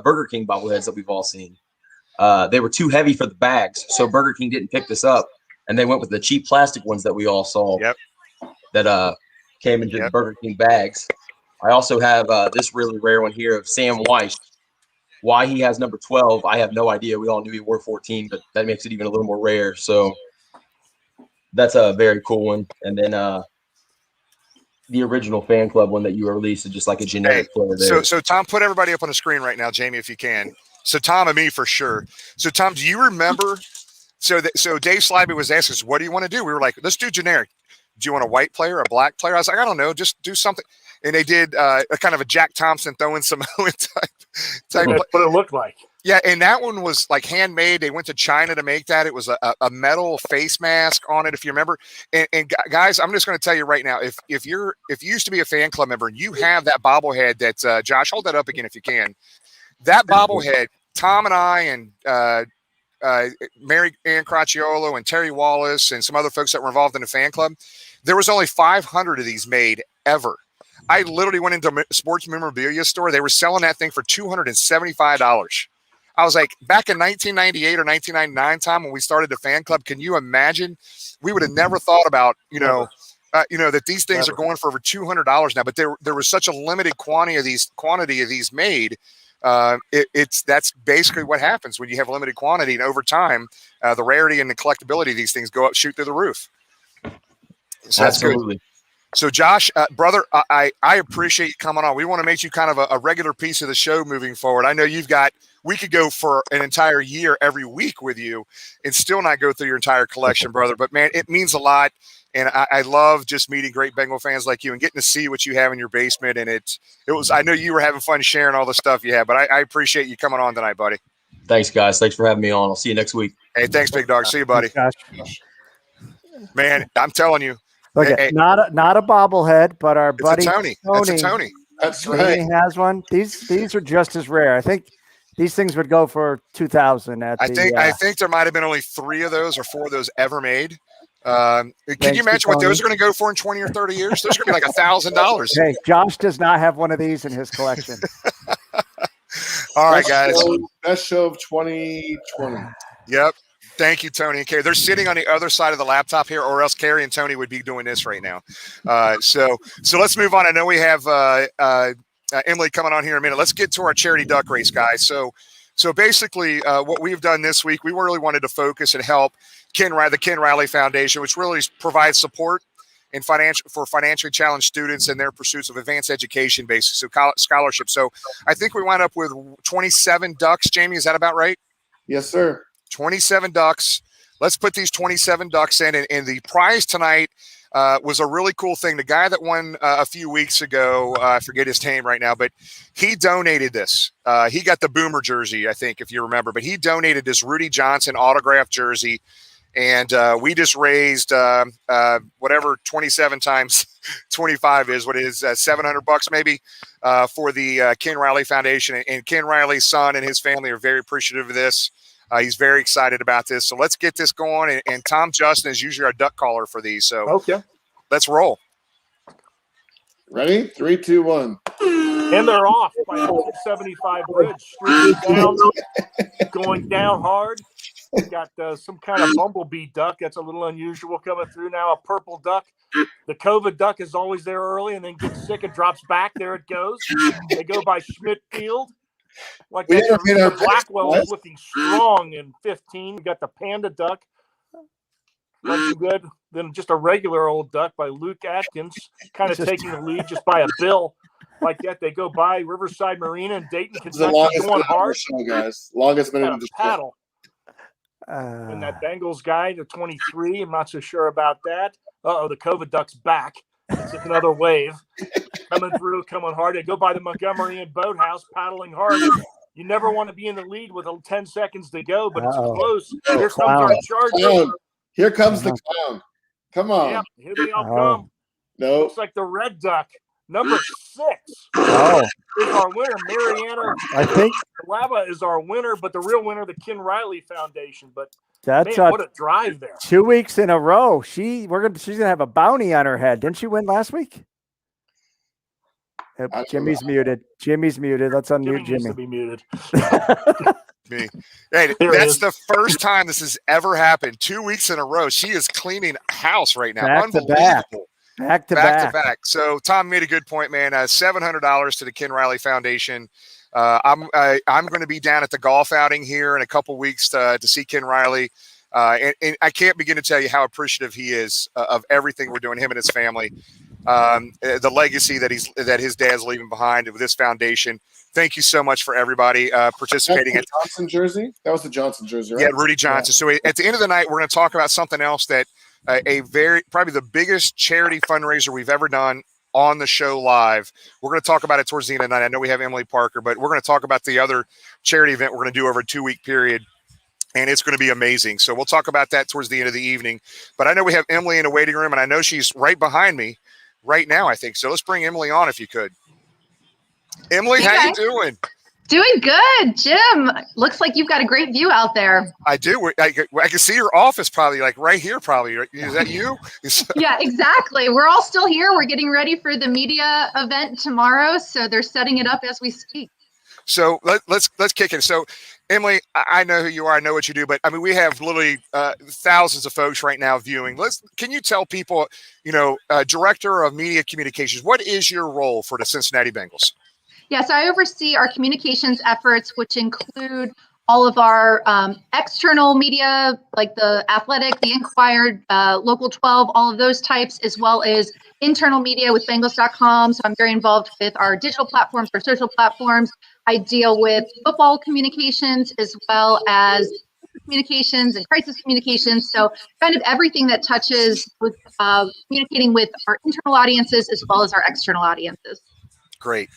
[SPEAKER 16] Burger King bobbleheads that we've all seen. They were too heavy for the bags, so Burger King didn't pick this up, and they went with the cheap plastic ones that we all saw.
[SPEAKER 7] Yep.
[SPEAKER 16] That came into the Burger King bags. I also have this really rare one here of Sam Weiss. Why he has number 12, I have no idea. We all knew he wore 14, but that makes it even a little more rare. So that's a very cool one. And then the original fan club one that you released is just like a generic player there.
[SPEAKER 7] So Tom, put everybody up on the screen right now, Jamie, if you can. So Tom and me for sure. So Tom, do you remember? So Dave Slyby was asking us, what do you want to do? We were like, let's do generic. Do you want a white player, a black player? I was like, I don't know, just do something. And they did a kind of a Jack Thompson throwing some type.
[SPEAKER 15] That's what it looked like.
[SPEAKER 7] Yeah, and that one was like handmade. They went to China to make that. It was a metal face mask on it, if you remember. And guys, I'm just going to tell you right now, if you used to be a fan club member and you have that bobblehead that Josh, hold that up again if you can. That bobblehead Tom and I and Mary Ann Cracciolo and Terry Wallace and some other folks that were involved in the fan club, there was only 500 of these made ever. I literally went into a sports memorabilia store. They were selling that thing for $275. I was like, back in 1998 or 1999 time when we started the fan club, can you imagine? We would have never thought about, that these things are going for over $200 now. But there was such a limited quantity of these made. That's basically what happens when you have limited quantity, and over time, the rarity and the collectability of these things shoot through the roof. So that's
[SPEAKER 16] Absolutely.
[SPEAKER 7] good. So Josh, brother, I appreciate you coming on. We want to make you kind of a regular piece of the show moving forward. I know we could go for an entire year every week with you and still not go through your entire collection, brother. But man, it means a lot. And I love just meeting great Bengal fans like you and getting to see what you have in your basement. And I know you were having fun sharing all the stuff you have, but I appreciate you coming on tonight, buddy.
[SPEAKER 16] Thanks, guys. Thanks for having me on. I'll see you next week.
[SPEAKER 7] Hey, thanks, big dog. See you, buddy. Man, I'm telling you.
[SPEAKER 13] Look at not a bobblehead, but our buddy
[SPEAKER 7] Tony. That's a Tony.
[SPEAKER 8] That's
[SPEAKER 13] right. He has one. These are just as rare. I think these things would go for $2,000
[SPEAKER 7] I think there might have been only 3 of those or 4 of those ever made. Can you imagine what those are going to go for in 20 or 30 years? Those are going to be like $1,000.
[SPEAKER 13] Hey, Josh does not have one of these in his collection.
[SPEAKER 7] All right, guys.
[SPEAKER 8] Best show of 2020.
[SPEAKER 7] Yep. Thank you, Tony and Carrie. They're sitting on the other side of the laptop here, or else Carrie and Tony would be doing this right now. So let's move on. I know we have Emily coming on here in a minute. Let's get to our charity duck race, guys. So basically, what we've done this week, we really wanted to focus and help the Ken Riley Foundation, which really provides support and for financially challenged students in their pursuits of advanced education, basically, so scholarship. So I think we wound up with 27 ducks. Jamie, is that about right?
[SPEAKER 8] Yes, sir.
[SPEAKER 7] 27 ducks. Let's put these 27 ducks in. And the prize tonight was a really cool thing. The guy that won a few weeks ago, I forget his name right now, but he donated this. He got the Boomer jersey, I think, if you remember. But he donated this Rudy Johnson autographed jersey. And we just raised whatever 27 times 25 is, what it is, $700 maybe for the Ken Riley Foundation. And Ken Riley's son and his family are very appreciative of this. He's very excited about this. So let's get this going. And Tom Justin is usually our duck caller for these. So
[SPEAKER 15] okay,
[SPEAKER 7] let's roll.
[SPEAKER 8] Ready? 3, 2, 1.
[SPEAKER 15] And they're off by 175 bridge. Streaking down, going down hard. We got some kind of bumblebee duck. That's a little unusual coming through now. A purple duck. The COVID duck is always there early and then gets sick and drops back. There it goes. They go by Schmidt Field. Like that. Blackwell is looking strong in 15. We got the panda duck. Looking good. Then just a regular old duck by Luke Atkins, kind of taking the lead just by a bill. Like that, they go by Riverside Marina in Dayton, Kentucky, going hard.
[SPEAKER 8] Guys. Longest minute
[SPEAKER 15] of the paddle. And that Bengals guy, the 23, I'm not so sure about that. The COVID duck's back. It's another wave coming hard. They go by the Montgomery and Boathouse, paddling hard. You never want to be in the lead with 10 seconds to go, but it's close. Here comes our charger.
[SPEAKER 8] Here comes the clown. Come on.
[SPEAKER 15] Yep, here they all come.
[SPEAKER 8] No.
[SPEAKER 15] Looks like the red duck, number 6. Is our winner. Mariana,
[SPEAKER 13] I think
[SPEAKER 15] Lava is our winner, but the real winner, the Ken Riley Foundation. But
[SPEAKER 13] that's
[SPEAKER 15] man, what a drive there!
[SPEAKER 13] 2 weeks in a row. She's gonna have a bounty on her head. Didn't she win last week? Jimmy's muted. Jimmy's muted. Let's unmute Jimmy.
[SPEAKER 15] Needs to be muted.
[SPEAKER 7] Me. Hey, that's the first time this has ever happened. 2 weeks in a row. She is cleaning house right now.
[SPEAKER 13] Back
[SPEAKER 7] Unbelievable.
[SPEAKER 13] Back to back.
[SPEAKER 7] So Tom made a good point, man. $700 to the Ken Riley Foundation. I'm going to be down at the golf outing here in a couple weeks to see Ken Riley. And I can't begin to tell you how appreciative he is of everything we're doing, him and his family. The legacy that his dad's leaving behind with this foundation. Thank you so much for everybody participating.
[SPEAKER 8] That's the Johnson jersey? That was the Johnson jersey, right?
[SPEAKER 7] Yeah, Rudy Johnson. So at the end of the night, we're going to talk about something else that probably the biggest charity fundraiser we've ever done on the show live. We're going to talk about it towards the end of the night. I know we have Emily Parker, but we're going to talk about the other charity event we're going to do over a 2-week period. And it's going to be amazing. So we'll talk about that towards the end of the evening. But I know we have Emily in the waiting room, and I know she's right behind me right now, I think. So let's bring Emily on if you could. Emily, how you doing?
[SPEAKER 9] Doing good, Jim. Looks like you've got a great view out there.
[SPEAKER 7] I do. I can see your office probably like right here. Probably is that you?
[SPEAKER 9] Yeah, exactly. We're all still here. We're getting ready for the media event tomorrow, so they're setting it up as we speak.
[SPEAKER 7] So let's kick it. So, Emily, I know who you are. I know what you do, but I mean, we have literally thousands of folks right now viewing. Can you tell people, Director of Media Communications, what is your role for the Cincinnati Bengals?
[SPEAKER 9] Yes, I oversee our communications efforts, which include all of our external media, like the Athletic, the Inquirer, Local 12, all of those types, as well as internal media with Bengals.com. So I'm very involved with our digital platforms, our social platforms. I deal with football communications as well as communications and crisis communications. So kind of everything that touches with communicating with our internal audiences as well as our external audiences.
[SPEAKER 7] Great.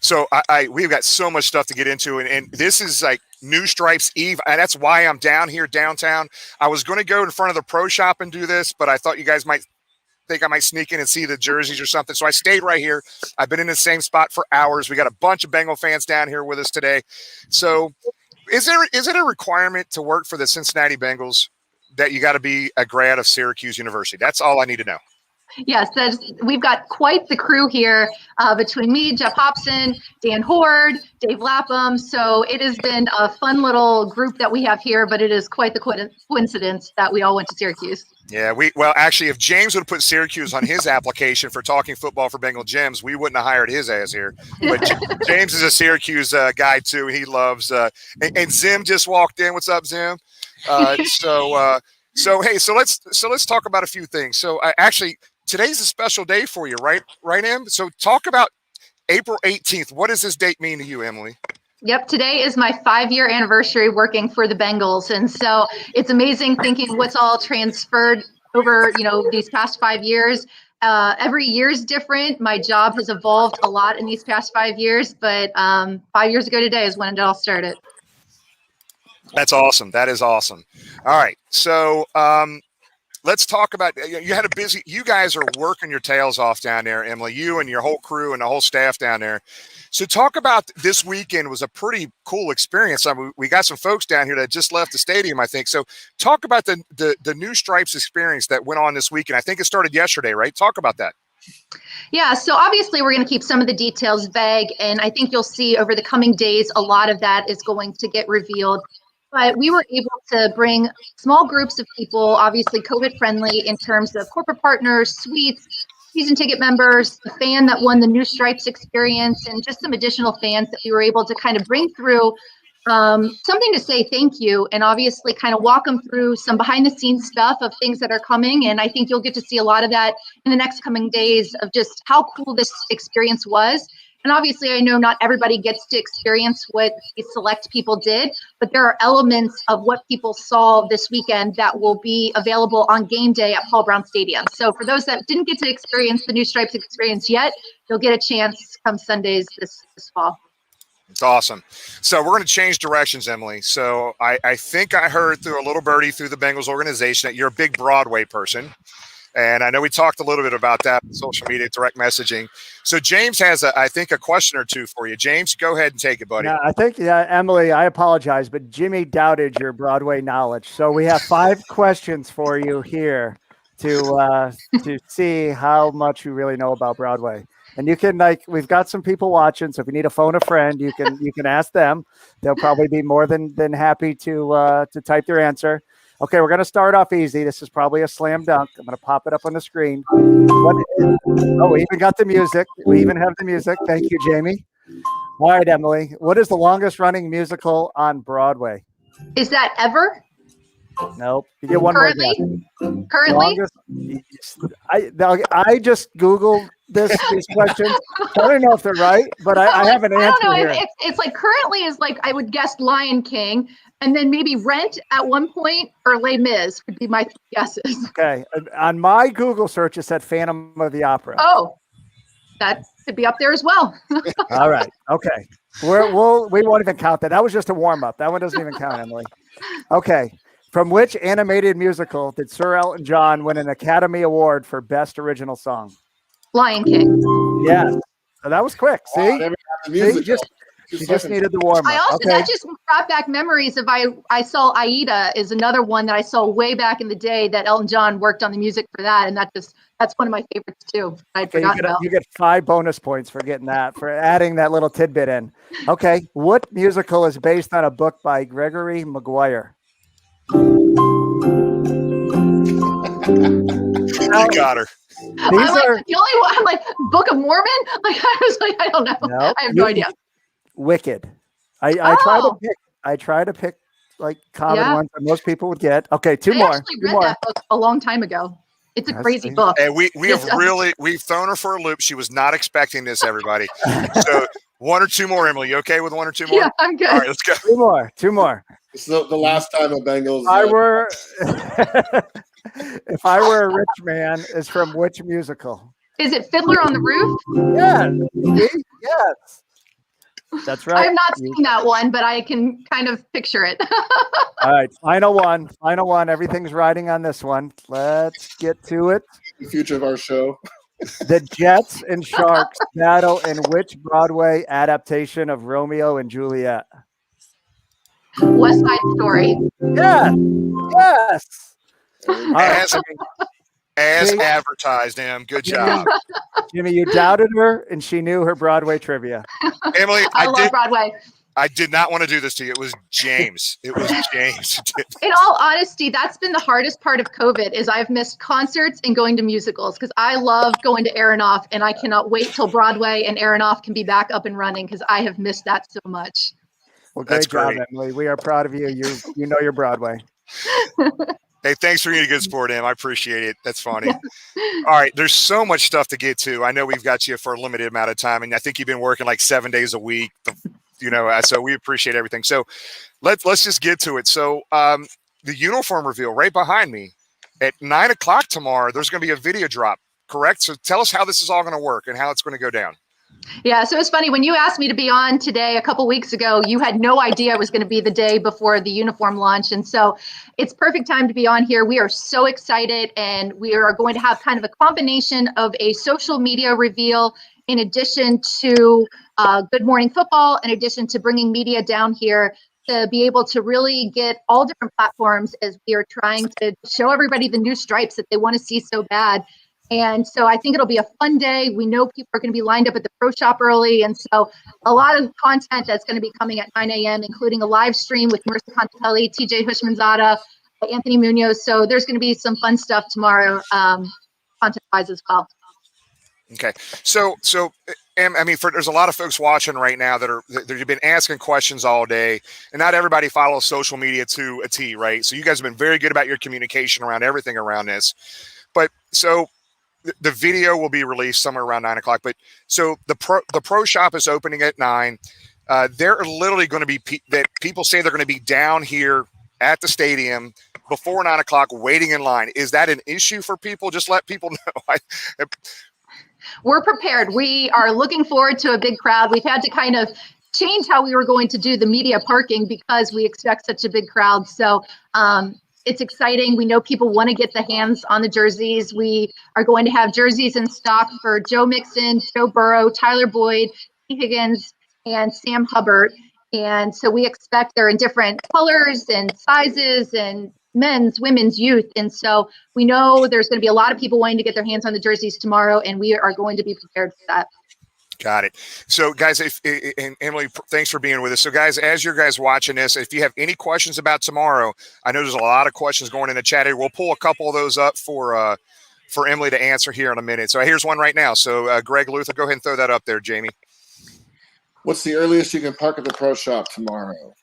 [SPEAKER 7] So we've got so much stuff to get into, and this is like New Stripes Eve, and that's why I'm down here downtown. I was going to go in front of the pro shop and do this, but I thought you guys might think I might sneak in and see the jerseys or something. So I stayed right here. I've been in the same spot for hours. We got a bunch of Bengal fans down here with us today. So is it a requirement to work for the Cincinnati Bengals that you got to be a grad of Syracuse University? That's all I need to know.
[SPEAKER 9] Yes, we've got quite the crew here between me, Jeff Hobson, Dan Horde, Dave Lapham. So it has been a fun little group that we have here, but it is quite the coincidence that we all went to Syracuse.
[SPEAKER 7] Yeah, actually, if James would have put Syracuse on his application for talking football for Bengal Gems, we wouldn't have hired his ass here. But James is a Syracuse guy too. He loves and Zim just walked in. What's up, Zim? So let's talk about a few things. So actually, today's a special day for you, right, Em? So talk about April 18th. What does this date mean to you, Emily?
[SPEAKER 9] Yep, today is my 5-year anniversary working for the Bengals. And so it's amazing thinking what's all transferred over, these past 5 years. Every year is different. My job has evolved a lot in these past 5 years, but 5 years ago today is when it all started.
[SPEAKER 7] That's awesome. That is awesome. All right. So let's talk about, you guys are working your tails off down there, Emily, you and your whole crew and the whole staff down there. So talk about this weekend. Was a pretty cool experience. I mean, we got some folks down here that just left the stadium, I think. So talk about the New Stripes experience that went on this weekend. I think it started yesterday, right? Talk about that.
[SPEAKER 9] Yeah, so obviously we're going to keep some of the details vague, and I think you'll see over the coming days a lot of that is going to get revealed. But we were able to bring small groups of people, obviously COVID friendly in terms of corporate partners, suites, season ticket members, the fan that won the New Stripes experience, and just some additional fans that we were able to kind of bring through something to say thank you, and obviously kind of walk them through some behind the scenes stuff of things that are coming. And I think you'll get to see a lot of that in the next coming days of just how cool this experience was. And obviously, I know not everybody gets to experience what these select people did, but there are elements of what people saw this weekend that will be available on game day at Paul Brown Stadium. So for those that didn't get to experience the New Stripes experience yet, you'll get a chance come Sundays this fall.
[SPEAKER 7] It's awesome. So we're going to change directions, Emily. So I think I heard through a little birdie through the Bengals organization that you're a big Broadway person. And I know we talked a little bit about that in social media, direct messaging. So James has, I think, a question or two for you. James, go ahead and take it, buddy.
[SPEAKER 13] Yeah, I think, Emily, I apologize, but Jimmy doubted your Broadway knowledge. So we have 5 questions for you here to see how much you really know about Broadway. And you can, we've got some people watching, so if you need to phone a friend, you can ask them. They'll probably be more than happy to type their answer. Okay, we're going to start off easy. This is probably a slam dunk. I'm going to pop it up on the screen. We even got the music. We even have the music. Thank you, Jamie. All right, Emily. What is the longest running musical on Broadway?
[SPEAKER 9] Is that ever?
[SPEAKER 13] Nope. You get one
[SPEAKER 9] Currently?
[SPEAKER 13] more guess.
[SPEAKER 9] Currently?
[SPEAKER 13] I just Googled these questions. I don't know if they're right, but I have an answer
[SPEAKER 9] I don't know.
[SPEAKER 13] here.
[SPEAKER 9] It's like currently is like I would guess Lion King, and then maybe Rent at one point, or Les Mis would be my guesses.
[SPEAKER 13] Okay. On my Google search, it said Phantom of the Opera.
[SPEAKER 9] Oh, that could be up there as well.
[SPEAKER 13] All right. Okay. We won't even count that. That was just a warm up. That one doesn't even count, Emily. Okay. From which animated musical did Sir Elton John win an Academy Award for Best Original Song?
[SPEAKER 9] Lion King.
[SPEAKER 13] Yes. So that was quick. See? She just needed the warm
[SPEAKER 9] I
[SPEAKER 13] up.
[SPEAKER 9] also that just brought back memories of I saw Aida is another one that I saw way back in the day that Elton John worked on the music for that, and that's one of my favorites too. I'd forgotten about.
[SPEAKER 13] You get 5 bonus points for getting that, for adding that little tidbit in. Okay, what musical is based on a book by Gregory Maguire?
[SPEAKER 7] You got her.
[SPEAKER 9] I'm like, the only one. I'm like Book of Mormon. Like I was like, I don't know.
[SPEAKER 13] No,
[SPEAKER 9] I have no idea.
[SPEAKER 13] Wicked. I try to pick like common ones that most people would get. Okay, two
[SPEAKER 9] I
[SPEAKER 13] more.
[SPEAKER 9] actually read that book a long time ago. It's a crazy book.
[SPEAKER 7] And we've thrown her for a loop. She was not expecting this, everybody. So 1 or 2 more, Emily. You okay with 1 or 2 more?
[SPEAKER 9] Yeah, I'm good.
[SPEAKER 7] All right, let's go.
[SPEAKER 13] 2 more.
[SPEAKER 8] This is the last time a Bengals.
[SPEAKER 13] If I Were a Rich Man is from which musical?
[SPEAKER 9] Is it Fiddler on the Roof?
[SPEAKER 13] Yes. Yes. That's right.
[SPEAKER 9] I'm not seeing that one, but I can kind of picture it.
[SPEAKER 13] All right, final one. Everything's riding on this one. Let's get to it.
[SPEAKER 8] The future of our show.
[SPEAKER 13] The Jets and Sharks battle in which Broadway adaptation of Romeo and Juliet?
[SPEAKER 9] West Side Story.
[SPEAKER 13] Yeah. Yes.
[SPEAKER 7] As advertised, Em. Good job.
[SPEAKER 13] Jimmy, you doubted her, and she knew her Broadway trivia.
[SPEAKER 7] Emily,
[SPEAKER 9] I love Broadway.
[SPEAKER 7] I did not want to do this to you. It was James.
[SPEAKER 9] In all honesty, that's been the hardest part of COVID is I've missed concerts and going to musicals because I love going to Aronoff, and I cannot wait till Broadway and Aronoff can be back up and running because I have missed that so much.
[SPEAKER 13] Well, great job, Emily. We are proud of you. You know your Broadway.
[SPEAKER 7] Hey, thanks for being a good sport, Em. I appreciate it. That's funny. All right, there's so much stuff to get to. I know we've got you for a limited amount of time, and I think you've been working like 7 days a week. So we appreciate everything. So let's just get to it. So the uniform reveal right behind me at 9 o'clock tomorrow. There's going to be a video drop, correct? So tell us how this is all going to work and how it's going to go down.
[SPEAKER 9] Yeah, so it's funny when you asked me to be on today a couple weeks ago, you had no idea it was going to be the day before the uniform launch. And so it's perfect time to be on here. We are so excited, and we are going to have kind of a combination of a social media reveal in addition to Good Morning Football, in addition to bringing media down here to be able to really get all different platforms as we are trying to show everybody the new stripes that they want to see so bad. And so I think it'll be a fun day. We know people are going to be lined up at the pro shop early. And so a lot of content that's going to be coming at 9 a.m., including a live stream with Marissa Contapelli, TJ Hushmanzada, Anthony Munoz. So there's going to be some fun stuff tomorrow, content-wise as well.
[SPEAKER 7] Okay. So Em, I mean, there's a lot of folks watching right now that have been asking questions all day, and not everybody follows social media to a T, right? So you guys have been very good about your communication around everything around this. But so the video will be released somewhere around 9 o'clock. But so the pro shop is opening at 9. There are literally going to be that people say they're going to be down here at the stadium before 9 o'clock waiting in line. Is that an issue for people? Just let people know.
[SPEAKER 9] We're prepared. We are looking forward to a big crowd. We've had to kind of change how we were going to do the media parking because we expect such a big crowd. So it's exciting. We know people want to get the hands on the jerseys. We are going to have jerseys in stock for Joe Mixon, Joe Burrow, Tyler Boyd, T. Higgins, and Sam Hubbard. And so we expect they're in different colors and sizes and men's, women's, youth. And so we know there's going to be a lot of people wanting to get their hands on the jerseys tomorrow, and we are going to be prepared for that.
[SPEAKER 7] Got it. So, guys, and Emily, thanks for being with us. So, guys, as you're guys watching this, if you have any questions about tomorrow, I know there's a lot of questions going in the chat here. We'll pull a couple of those up for Emily to answer here in a minute. So here's one right now. So, Greg Luther, go ahead and throw that up there, Jamie.
[SPEAKER 8] What's the earliest you can park at the pro shop tomorrow?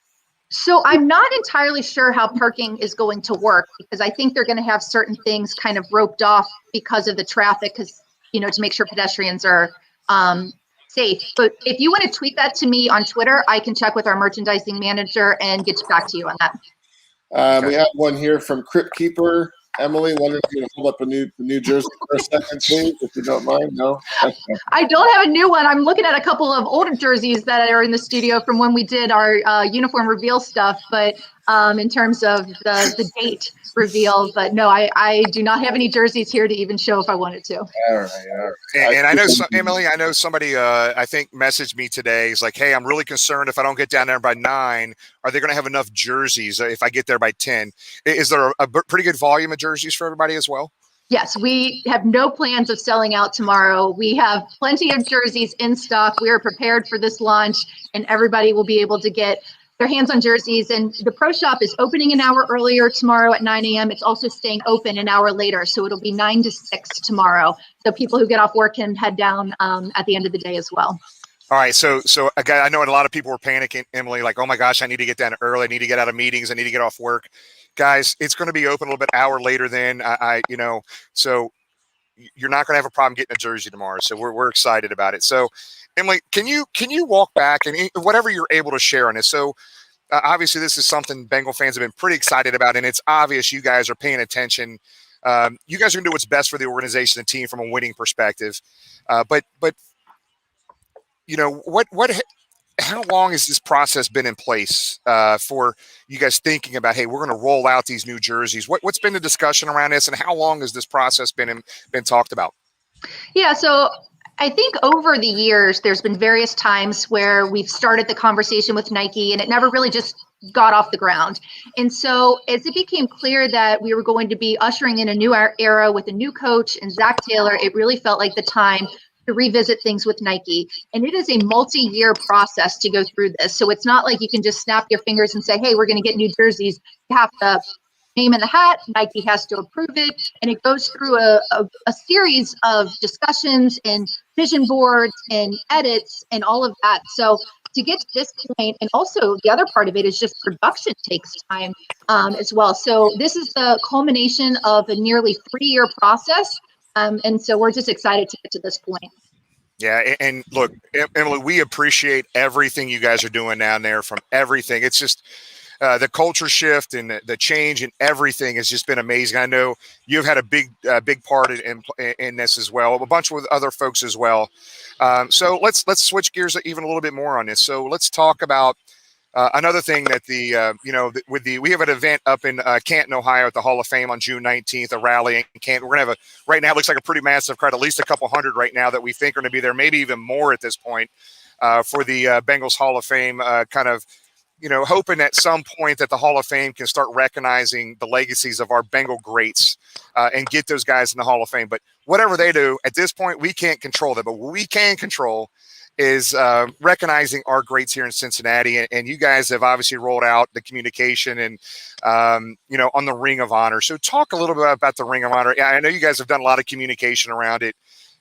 [SPEAKER 9] So I'm not entirely sure how parking is going to work because I think they're going to have certain things kind of roped off because of the traffic, because, to make sure pedestrians are safe. But if you want to tweet that to me on Twitter, I can check with our merchandising manager and get back to you on that.
[SPEAKER 8] We have one here from Crypt Keeper. Emily, wondering if you can hold up a new jersey for a second, please, if you don't mind. No?
[SPEAKER 9] I don't have a new one. I'm looking at a couple of older jerseys that are in the studio from when we did our uniform reveal stuff, but in terms of the date reveal. But no, I do not have any jerseys here to even show if I wanted to.
[SPEAKER 8] All right.
[SPEAKER 7] And I know, Emily, I know somebody, I think, messaged me today. He's like, hey, I'm really concerned if I don't get down there by 9, are they going to have enough jerseys if I get there by 10? Is there a pretty good volume of jerseys for everybody as well?
[SPEAKER 9] Yes, we have no plans of selling out tomorrow. We have plenty of jerseys in stock. We are prepared for this launch, and everybody will be able to get their hands on jerseys. And the Pro Shop is opening an hour earlier tomorrow at 9 a.m. It's also staying open an hour later, so it'll be 9 to 6 tomorrow. So people who get off work can head down at the end of the day as well.
[SPEAKER 7] All right, so again, I know a lot of people were panicking, Emily, like, oh my gosh, I need to get down early. I need to get out of meetings. I need to get off work. Guys, it's going to be open a little bit hour later then. So you're not going to have a problem getting a jersey tomorrow. So we're excited about it. So, Emily, can you walk back and whatever you're able to share on this? So obviously this is something Bengal fans have been pretty excited about, and it's obvious you guys are paying attention. You guys are going to do what's best for the organization and team from a winning perspective. But how long has this process been in place for you guys thinking about, hey, we're going to roll out these new jerseys? What's been the discussion around this, and how long has this process been talked about?
[SPEAKER 9] Yeah, so I think over the years, there's been various times where we've started the conversation with Nike, and it never really just got off the ground. And so as it became clear that we were going to be ushering in a new era with a new coach and Zach Taylor, it really felt like the time to revisit things with Nike. And it is a multi-year process to go through this. So it's not like you can just snap your fingers and say, hey, we're going to get new jerseys. You have to name in the hat, Nike has to approve it, and it goes through a series of discussions and vision boards and edits and all of that. So to get to this point, and also the other part of it is just production takes time as well. So this is the culmination of a nearly 3-year process. And so we're just excited to get to this point.
[SPEAKER 7] Yeah, and look, Emily, we appreciate everything you guys are doing down there, from everything. It's just the culture shift and the change and everything has just been amazing. I know you've had a big part in this as well, a bunch of other folks as well. So let's switch gears even a little bit more on this. So let's talk about another thing that we have an event up in Canton, Ohio at the Hall of Fame on June 19th, a rally in Canton. We're going to have right now it looks like a pretty massive crowd, at least a couple hundred right now that we think are going to be there, maybe even more at this point for the Bengals Hall of Fame, hoping at some point that the Hall of Fame can start recognizing the legacies of our Bengal greats and get those guys in the Hall of Fame. But whatever they do, at this point, we can't control that. But what we can control is recognizing our greats here in Cincinnati. And you guys have obviously rolled out the communication and, on the Ring of Honor. So talk a little bit about the Ring of Honor. I know you guys have done a lot of communication around it,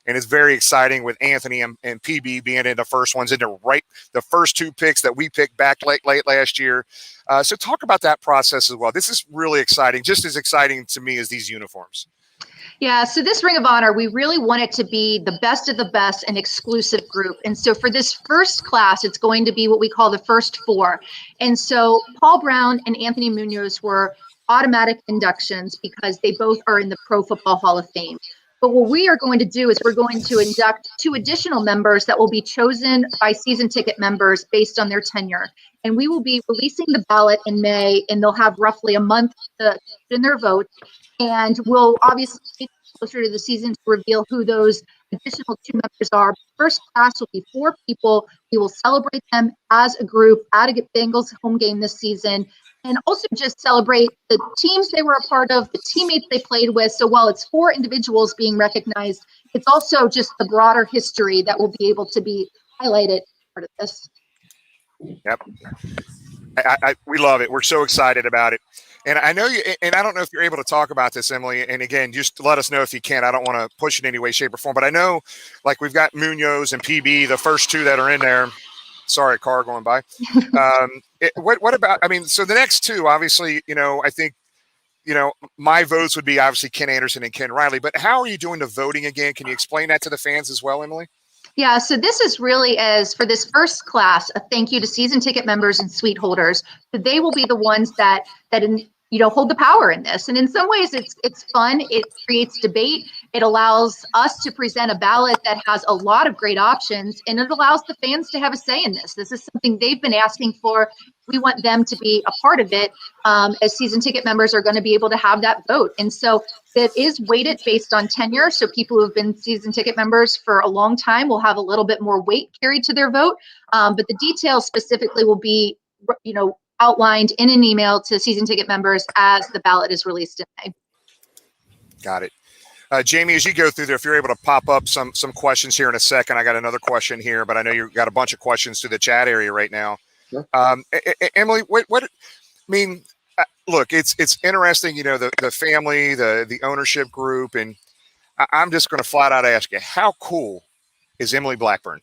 [SPEAKER 7] and it's very exciting with Anthony and PB being in the first ones, into the first 2 picks that we picked back late last year. So talk about that process as well. This is really exciting, just as exciting to me as these uniforms.
[SPEAKER 9] Yeah, so this Ring of Honor, we really want it to be the best of the best and exclusive group. And so for this first class, it's going to be what we call the first 4. And so Paul Brown and Anthony Munoz were automatic inductions because they both are in the Pro Football Hall of Fame. But what we are going to do is we're going to induct 2 additional members that will be chosen by season ticket members based on their tenure. And we will be releasing the ballot in May, and they'll have roughly a month to put in their vote. And we'll obviously get closer to the season to reveal who those additional 2 members are. First class will be 4 people. We will celebrate them as a group at a Bengals home game this season, and also just celebrate the teams they were a part of, the teammates they played with. So while it's 4 individuals being recognized, it's also just the broader history that will be able to be highlighted as part of this.
[SPEAKER 7] Yep. We love it. We're so excited about it. And I know and I don't know if you're able to talk about this, Emily, and again, just let us know if you can. I don't want to push it in any way, shape, or form, but I know, like, we've got Munoz and PB, the first 2 that are in there. Sorry, car going by. What about, so the next 2, obviously, I think, my votes would be obviously Ken Anderson and Ken Riley, but how are you doing the voting again? Can you explain that to the fans as well, Emily?
[SPEAKER 9] Yeah, so this is really, as for this first class, a thank you to season ticket members and suite holders. So they will be the ones that hold the power in this. And in some ways, it's fun. It creates debate. It allows us to present a ballot that has a lot of great options, and it allows the fans to have a say in this. This is something they've been asking for. We want them to be a part of it, as season ticket members are going to be able to have that vote. And so it is weighted based on tenure. So people who have been season ticket members for a long time will have a little bit more weight carried to their vote. But the details specifically will be, outlined in an email to season ticket members as the ballot is released in May.
[SPEAKER 7] Got it. Jamie, as you go through there, if you're able to pop up some questions here in a second, I got another question here, but I know you've got a bunch of questions through the chat area right now.
[SPEAKER 8] Sure.
[SPEAKER 7] Emily, what I mean, look, it's interesting, the family, the ownership group, and I'm just going to flat out ask you, how cool is Emily Blackburn?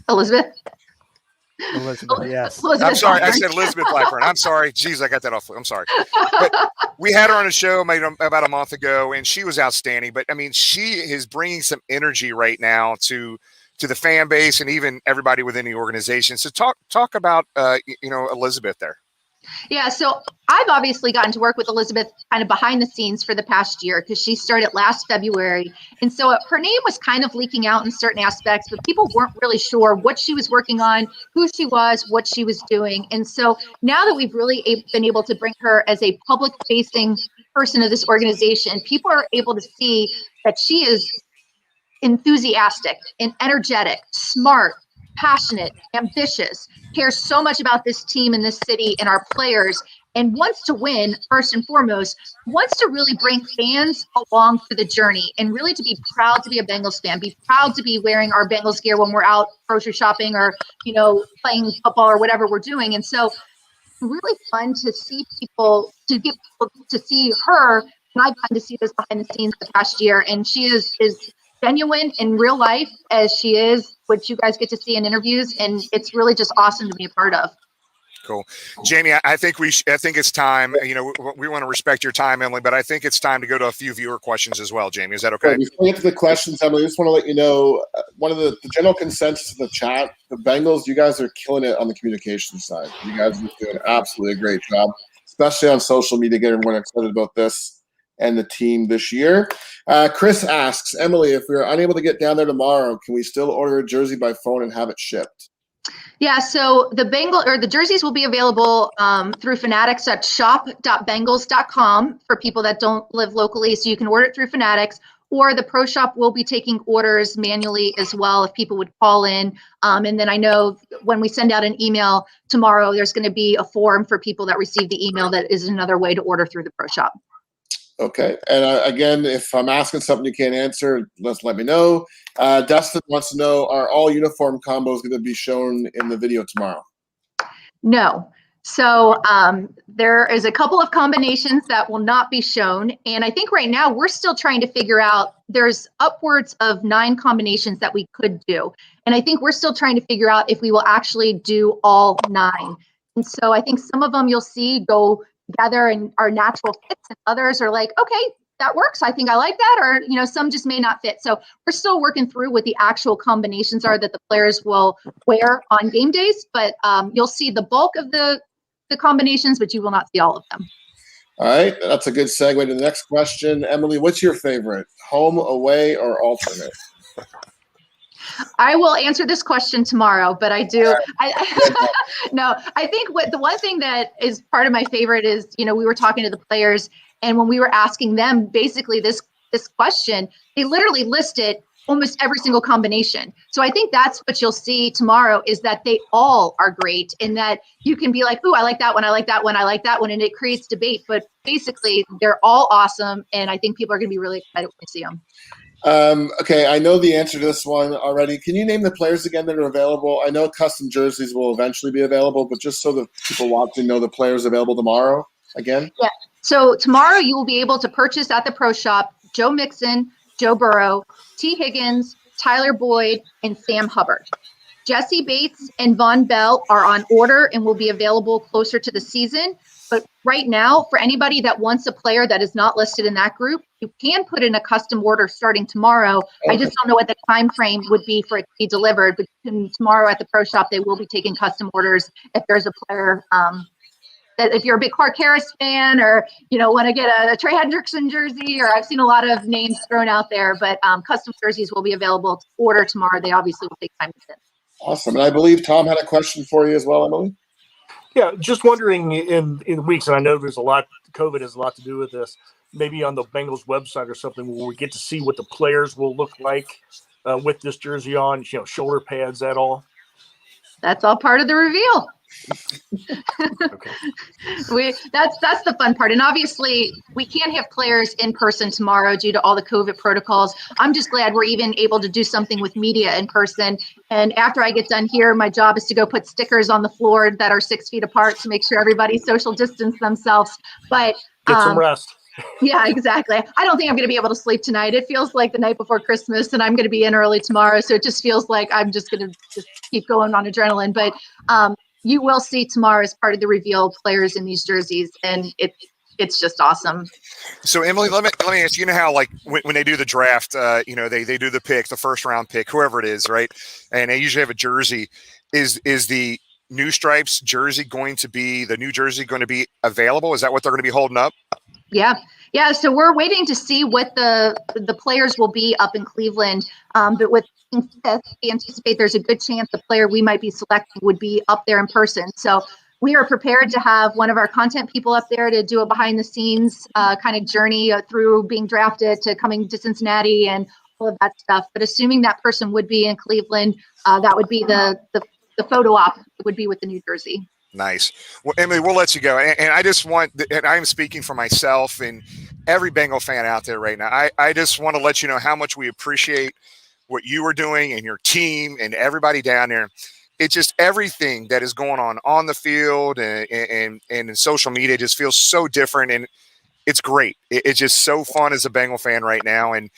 [SPEAKER 9] Elizabeth,
[SPEAKER 13] yes.
[SPEAKER 7] I'm sorry, I said Elizabeth Blackburn. I'm sorry. Jeez, I got that off. I'm sorry. But we had her on a show about a month ago, and she was outstanding. But, I mean, she is bringing some energy right now to the fan base and even everybody within the organization. So talk about, Elizabeth there.
[SPEAKER 9] Yeah, so I've obviously gotten to work with Elizabeth kind of behind the scenes for the past year because she started last February. And so her name was kind of leaking out in certain aspects, but people weren't really sure what she was working on, who she was, what she was doing. And so now that we've really been able to bring her as a public-facing person of this organization, people are able to see that she is enthusiastic and energetic, smart, passionate, ambitious, cares so much about this team and this city and our players, and wants to win first and foremost, wants to really bring fans along for the journey and really to be proud to be a Bengals fan, be proud to be wearing our Bengals gear when we're out grocery shopping or, playing football or whatever we're doing. And so really fun to see people, to get people to see her. And I've gotten to see this behind the scenes the past year, and she is genuine in real life as she is, which you guys get to see in interviews, and it's really just awesome to be a part of.
[SPEAKER 7] Cool. Jamie, I think it's time, we want to respect your time, Emily, but I think it's time to go to a few viewer questions as well. Jamie, is that okay?
[SPEAKER 8] Before we get to the questions, Emily, I just want to let you know, one of the general consensus of the chat, the Bengals, you guys are killing it on the communication side. You guys are doing absolutely a great job, especially on social media, getting everyone excited about this and the team this year. Chris asks, Emily, if we're unable to get down there tomorrow, can we still order a jersey by phone and have it shipped?
[SPEAKER 9] Yeah, so the jerseys will be available through Fanatics at shop.bengals.com for people that don't live locally, so you can order it through Fanatics, or the Pro Shop will be taking orders manually as well if people would call in. And then I know when we send out an email tomorrow, there's going to be a form for people that receive the email that is another way to order through the Pro Shop.
[SPEAKER 8] Okay. And again, if I'm asking something you can't answer, let me know. Dustin wants to know, are all uniform combos going to be shown in the video tomorrow?
[SPEAKER 9] No. So there is a couple of combinations that will not be shown. And I think right now we're still trying to figure out, there's upwards of 9 combinations that we could do. And I think we're still trying to figure out if we will actually do all 9. And so I think some of them you'll see go together and are natural fits, and others are like, okay, that works. I think I like that. Or, some just may not fit. So we're still working through what the actual combinations are that the players will wear on game days, but you'll see the bulk of the combinations, but you will not see all of them.
[SPEAKER 8] All right. That's a good segue to the next question. Emily, what's your favorite? Home, away, or alternate?
[SPEAKER 9] I will answer this question tomorrow, but I do. No, I think the one thing that is part of my favorite is, we were talking to the players, and when we were asking them basically this question, they literally listed almost every single combination. So I think that's what you'll see tomorrow, is that they all are great, and that you can be like, ooh, I like that one, I like that one, I like that one, and it creates debate. But basically, they're all awesome, and I think people are going to be really excited when they see them.
[SPEAKER 8] Okay, I know the answer to this one already. Can you name the players again that are available? I know custom jerseys will eventually be available, but just so the people watching know the players available tomorrow again.
[SPEAKER 9] Yeah. So tomorrow you will be able to purchase at the Pro Shop Joe Mixon, Joe Burrow, T. Higgins, Tyler Boyd, and Sam Hubbard. Jesse Bates and Von Bell are on order and will be available closer to the season. But right now, for anybody that wants a player that is not listed in that group, you can put in a custom order starting tomorrow. Okay. I just don't know what the time frame would be for it to be delivered. But tomorrow at the Pro Shop, they will be taking custom orders if there's a player that if you're a big Clark Harris fan, or want to get a Trey Hendrickson jersey, or I've seen a lot of names thrown out there, but custom jerseys will be available to order tomorrow. They obviously will take time to fit.
[SPEAKER 8] Awesome. And I believe Tom had a question for you as well, Emily.
[SPEAKER 15] Yeah, just wondering in weeks, and I know there's a lot, COVID has a lot to do with this, maybe on the Bengals website or something, where we get to see what the players will look like with this jersey on, shoulder pads at all?
[SPEAKER 9] That's all part of the reveal. That's the fun part. And obviously we can't have players in person tomorrow due to all the COVID protocols. I'm just glad we're even able to do something with media in person. And after I get done here, my job is to go put stickers on the floor that are 6 feet apart to make sure everybody social distance themselves. But
[SPEAKER 15] get some rest.
[SPEAKER 9] Yeah, exactly. I don't think I'm going to be able to sleep tonight. It feels like the night before Christmas, and I'm going to be in early tomorrow. So it just feels like I'm just going to just keep going on adrenaline. But you will see tomorrow as part of the reveal players in these jerseys, and it's just awesome.
[SPEAKER 7] So Emily, let me ask you, how like when they do the draft, they do the pick, the first round pick, whoever it is, right? And they usually have a jersey. Is the new stripes jersey going to be available? Is that what they're going to be holding up?
[SPEAKER 9] Yeah. So we're waiting to see what the players will be up in Cleveland. But with fifth, we anticipate there's a good chance the player we might be selecting would be up there in person. So we are prepared to have one of our content people up there to do a behind the scenes kind of journey through being drafted to coming to Cincinnati and all of that stuff. But assuming that person would be in Cleveland, that would be the photo op would be with the new jersey.
[SPEAKER 7] Nice. Well, Emily, we'll let you go. And I just want, and I'm speaking for myself and every Bengal fan out there right now, I just want to let you know how much we appreciate what you are doing and your team and everybody down there. It's just everything that is going on the field and in social media just feels so different. And it's great. It's just so fun as a Bengal fan right now. And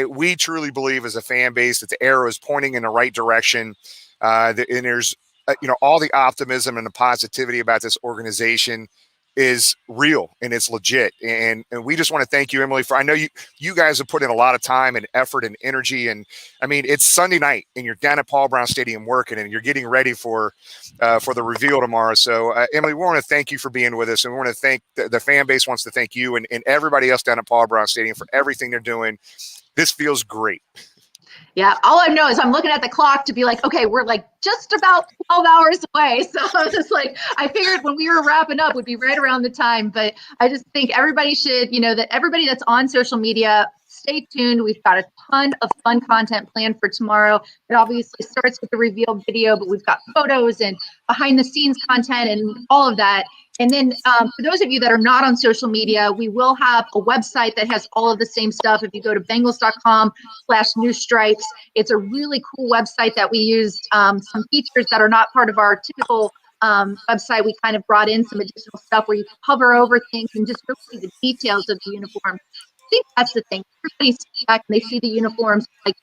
[SPEAKER 7] we truly believe as a fan base that the arrow is pointing in the right direction. And there's, all the optimism and the positivity about this organization is real and it's legit. And we just want to thank you, Emily, I know you guys have put in a lot of time and effort and energy. And I mean, it's Sunday night and you're down at Paul Brown Stadium working and you're getting ready for the reveal tomorrow. So Emily, we want to thank you for being with us. And we want to thank the fan base wants to thank you and everybody else down at Paul Brown Stadium for everything they're doing. This feels great.
[SPEAKER 9] Yeah, all I know is I'm looking at the clock to be like, okay, we're like just about 12 hours away. So I was just like, I figured when we were wrapping up would be right around the time. But I just think everybody should, that everybody that's on social media, stay tuned. We've got a ton of fun content planned for tomorrow. It obviously starts with the reveal video, but we've got photos and behind the scenes content and all of that. And then for those of you that are not on social media, we will have a website that has all of the same stuff. If you go to Bengals.com/newstripes, it's a really cool website that we used some features that are not part of our typical website. We kind of brought in some additional stuff where you can hover over things and just really see the details of the uniform. I think that's the thing. Everybody sees back and they see the uniforms like,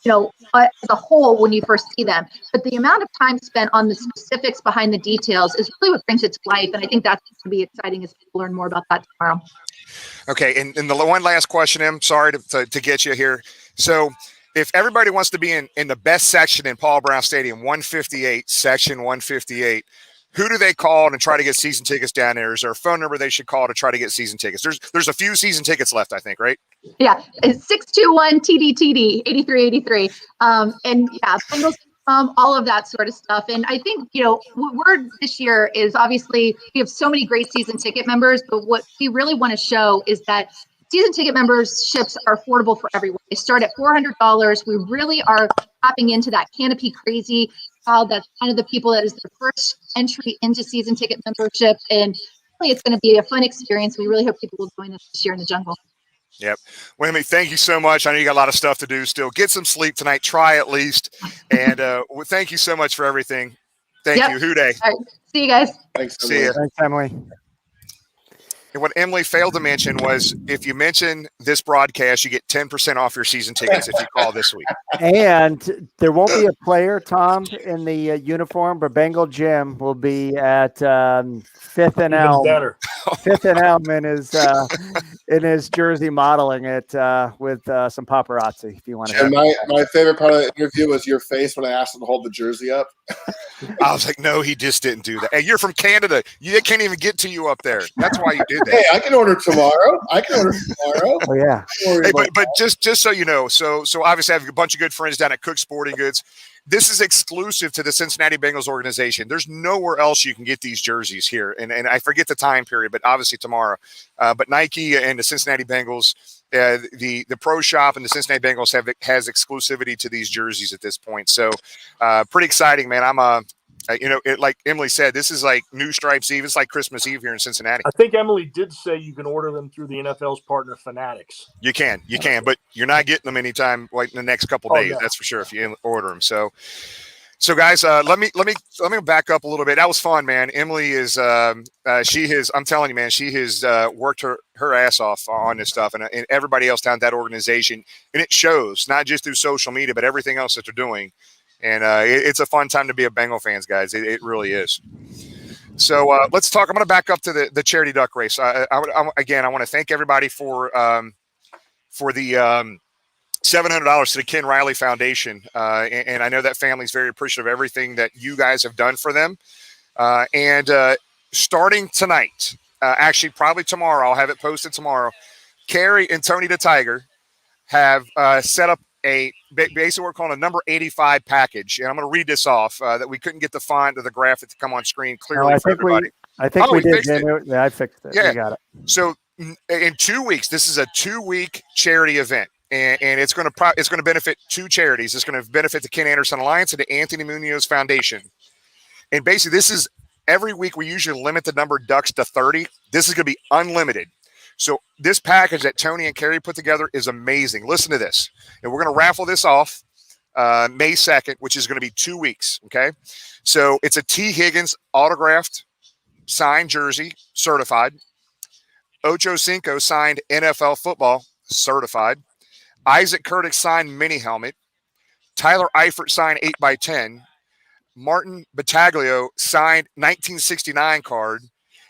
[SPEAKER 9] as a whole when you first see them. But the amount of time spent on the specifics behind the details is really what brings it to life. And I think that's going to be exciting as people learn more about that tomorrow.
[SPEAKER 7] Okay. And the one last question, Em, sorry to get you here. So if everybody wants to be in the best section in Paul Brown Stadium, 158, section 158, who do they call and try to get season tickets down there? Is there a phone number they should call to try to get season tickets? There's a few season tickets left, I think, right?
[SPEAKER 9] Yeah, it's 621-TDTD 8383. And yeah, Bengals, all of that sort of stuff. And I think, what we're this year is obviously we have so many great season ticket members, but what we really want to show is that season ticket memberships are affordable for everyone. They start at $400. We really are tapping into that canopy crazy crowd. That's kind of the people that is their first entry into season ticket membership. And really, it's going to be a fun experience. We really hope people will join us this year in the jungle.
[SPEAKER 7] Yep. Well, Emily, thank you so much. I know you got a lot of stuff to do still. Get some sleep tonight. Try at least. And thank you so much for everything. Thank you. Hoo day.
[SPEAKER 9] All right. See you guys.
[SPEAKER 8] Thanks.
[SPEAKER 7] See you.
[SPEAKER 13] Thanks, Emily.
[SPEAKER 7] And what Emily failed to mention was if you mention this broadcast, you get 10% off your season tickets if you call this week.
[SPEAKER 13] And there won't be a player, Tom, in the uniform, but Bengal Jim will be at Fifth and
[SPEAKER 15] Even
[SPEAKER 13] Elm.
[SPEAKER 15] better.
[SPEAKER 13] Fifth and Elm in his jersey, modeling it with some paparazzi. If you want to.
[SPEAKER 8] And my favorite part of the interview was your face when I asked him to hold the jersey up.
[SPEAKER 7] I was like, no, he just didn't do that. Hey, you're from Canada. You can't even get to you up there. That's why you did that.
[SPEAKER 8] Hey, I can order tomorrow.
[SPEAKER 13] Oh yeah.
[SPEAKER 7] Hey, but just so you know, so obviously I have a bunch of good friends down at Cook Sporting Goods. This is exclusive to the Cincinnati Bengals organization. There's nowhere else you can get these jerseys here. And I forget the time period, but obviously tomorrow. But Nike and the Cincinnati Bengals, the Pro Shop and the Cincinnati Bengals has exclusivity to these jerseys at this point. So pretty exciting, man. I'm like Emily said, this is like New Stripes Eve. It's like Christmas Eve here in Cincinnati.
[SPEAKER 15] I think Emily did say you can order them through the NFL's partner Fanatics.
[SPEAKER 7] You can, but you're not getting them anytime like in the next couple days. That's for sure if you order them. So guys, let me back up a little bit. That was fun, man. Emily is I'm telling you, man, she has worked her ass off on this stuff, and everybody else down at that organization, and it shows not just through social media, but everything else that they're doing. And it's a fun time to be a Bengal fans, guys. It really is. So let's talk. I'm going to back up to the charity duck race. I want to thank everybody for the $700 to the Ken Riley Foundation. And I know that family's very appreciative of everything that you guys have done for them. And starting tonight, actually probably tomorrow, I'll have it posted tomorrow, Carrie and Tony the Tiger have set up basically we're calling a number 85 package. And I'm going to read this off that we couldn't get the font of the graphic to come on screen clearly for everybody.
[SPEAKER 13] I think we did. Yeah, I fixed it.
[SPEAKER 7] Yeah.
[SPEAKER 13] We got it.
[SPEAKER 7] So in 2 weeks, this is a 2-week charity event. And it's going to benefit two charities. It's going to benefit the Ken Anderson Alliance and the Anthony Munoz Foundation. And basically, this is every week we usually limit the number of ducks to 30. This is going to be unlimited. So this package that Tony and Carrie put together is amazing. Listen to this. And we're going to raffle this off May 2nd, which is going to be 2 weeks. Okay. So it's a T. Higgins autographed signed jersey, certified. Ocho Cinco signed NFL football, certified. Isaac Curtis signed mini helmet. Tyler Eifert signed 8x10. Martin Battaglio signed 1969 card.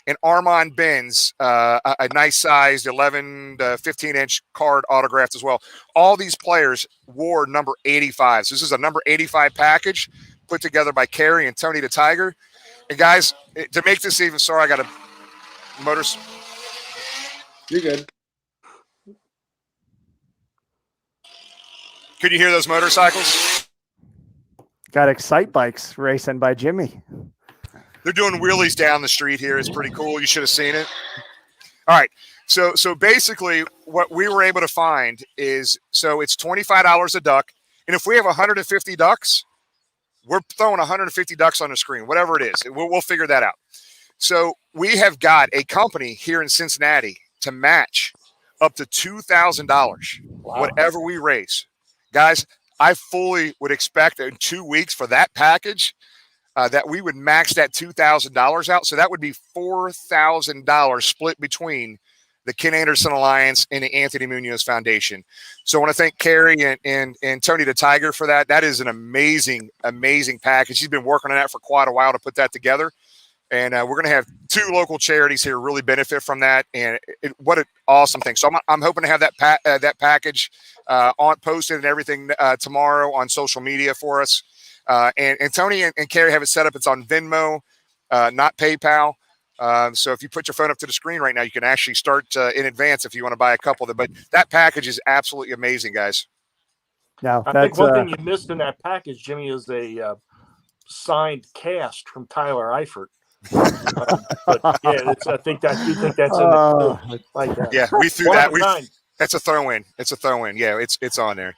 [SPEAKER 7] And Armand Benz, a nice sized 11 to 15 inch card autographed as well. All these players wore number 85. So this is a number 85 package put together by Carrie and Tony the Tiger. And guys, to make this even, sorry, I got a motor.
[SPEAKER 8] You're good.
[SPEAKER 7] Could you hear those motorcycles?
[SPEAKER 13] Got Excite Bikes racing by Jimmy.
[SPEAKER 7] They're doing wheelies down the street here. It's pretty cool. You should have seen it. All right. So basically what we were able to find is, so it's $25 a duck. And if we have 150 ducks, we're throwing 150 ducks on the screen, whatever it is. We'll figure that out. So we have got a company here in Cincinnati to match up to $2,000, whatever we raise. Guys, I fully would expect in 2 weeks for that package that we would max that $2,000 out. So that would be $4,000 split between the Ken Anderson Alliance and the Anthony Munoz Foundation. So I want to thank Carrie and Tony the Tiger for that. That is an amazing, amazing package. He's been working on that for quite a while to put that together. And we're going to have two local charities here really benefit from that. And what an awesome thing. So I'm hoping to have that package posted and everything tomorrow on social media for us. And Tony and Carrie have it set up. It's on Venmo, not PayPal. So if you put your phone up to the screen right now, you can actually start in advance if you want to buy a couple of them. But that package is absolutely amazing, guys.
[SPEAKER 13] No,
[SPEAKER 15] I think one thing you missed in that package, Jimmy, is a signed cast from Tyler Eifert. But yeah, I think that's in there. Like that.
[SPEAKER 7] Yeah, we threw that. That's a throw in. It's a throw in. Yeah, it's on there.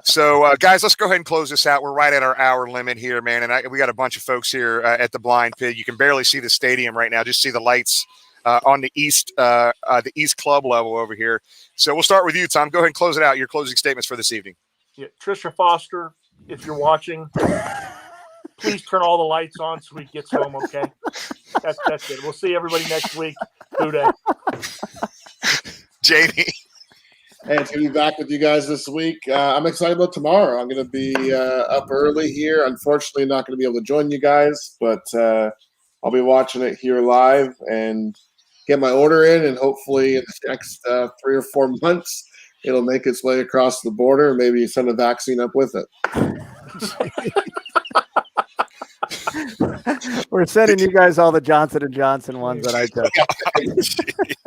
[SPEAKER 7] So, guys, let's go ahead and close this out. We're right at our hour limit here, man. And we got a bunch of folks here at the Blind Pig. You can barely see the stadium right now. Just see the lights on the east club level over here. So we'll start with you, Tom. Go ahead and close it out. Your closing statements for this evening.
[SPEAKER 15] Yeah, Trisha Foster, if you're watching, please turn all the lights on so we get home, okay? That's it. We'll see everybody next week. Who Day.
[SPEAKER 7] Jamie.
[SPEAKER 8] Hey, it's going to be back with you guys this week. I'm excited about tomorrow. I'm going to be up early here. Unfortunately, not going to be able to join you guys, but I'll be watching it here live and get my order in, and hopefully in the next 3 or 4 months, it'll make its way across the border and maybe send a vaccine up with it.
[SPEAKER 13] We're sending you guys all the Johnson & Johnson ones that I took.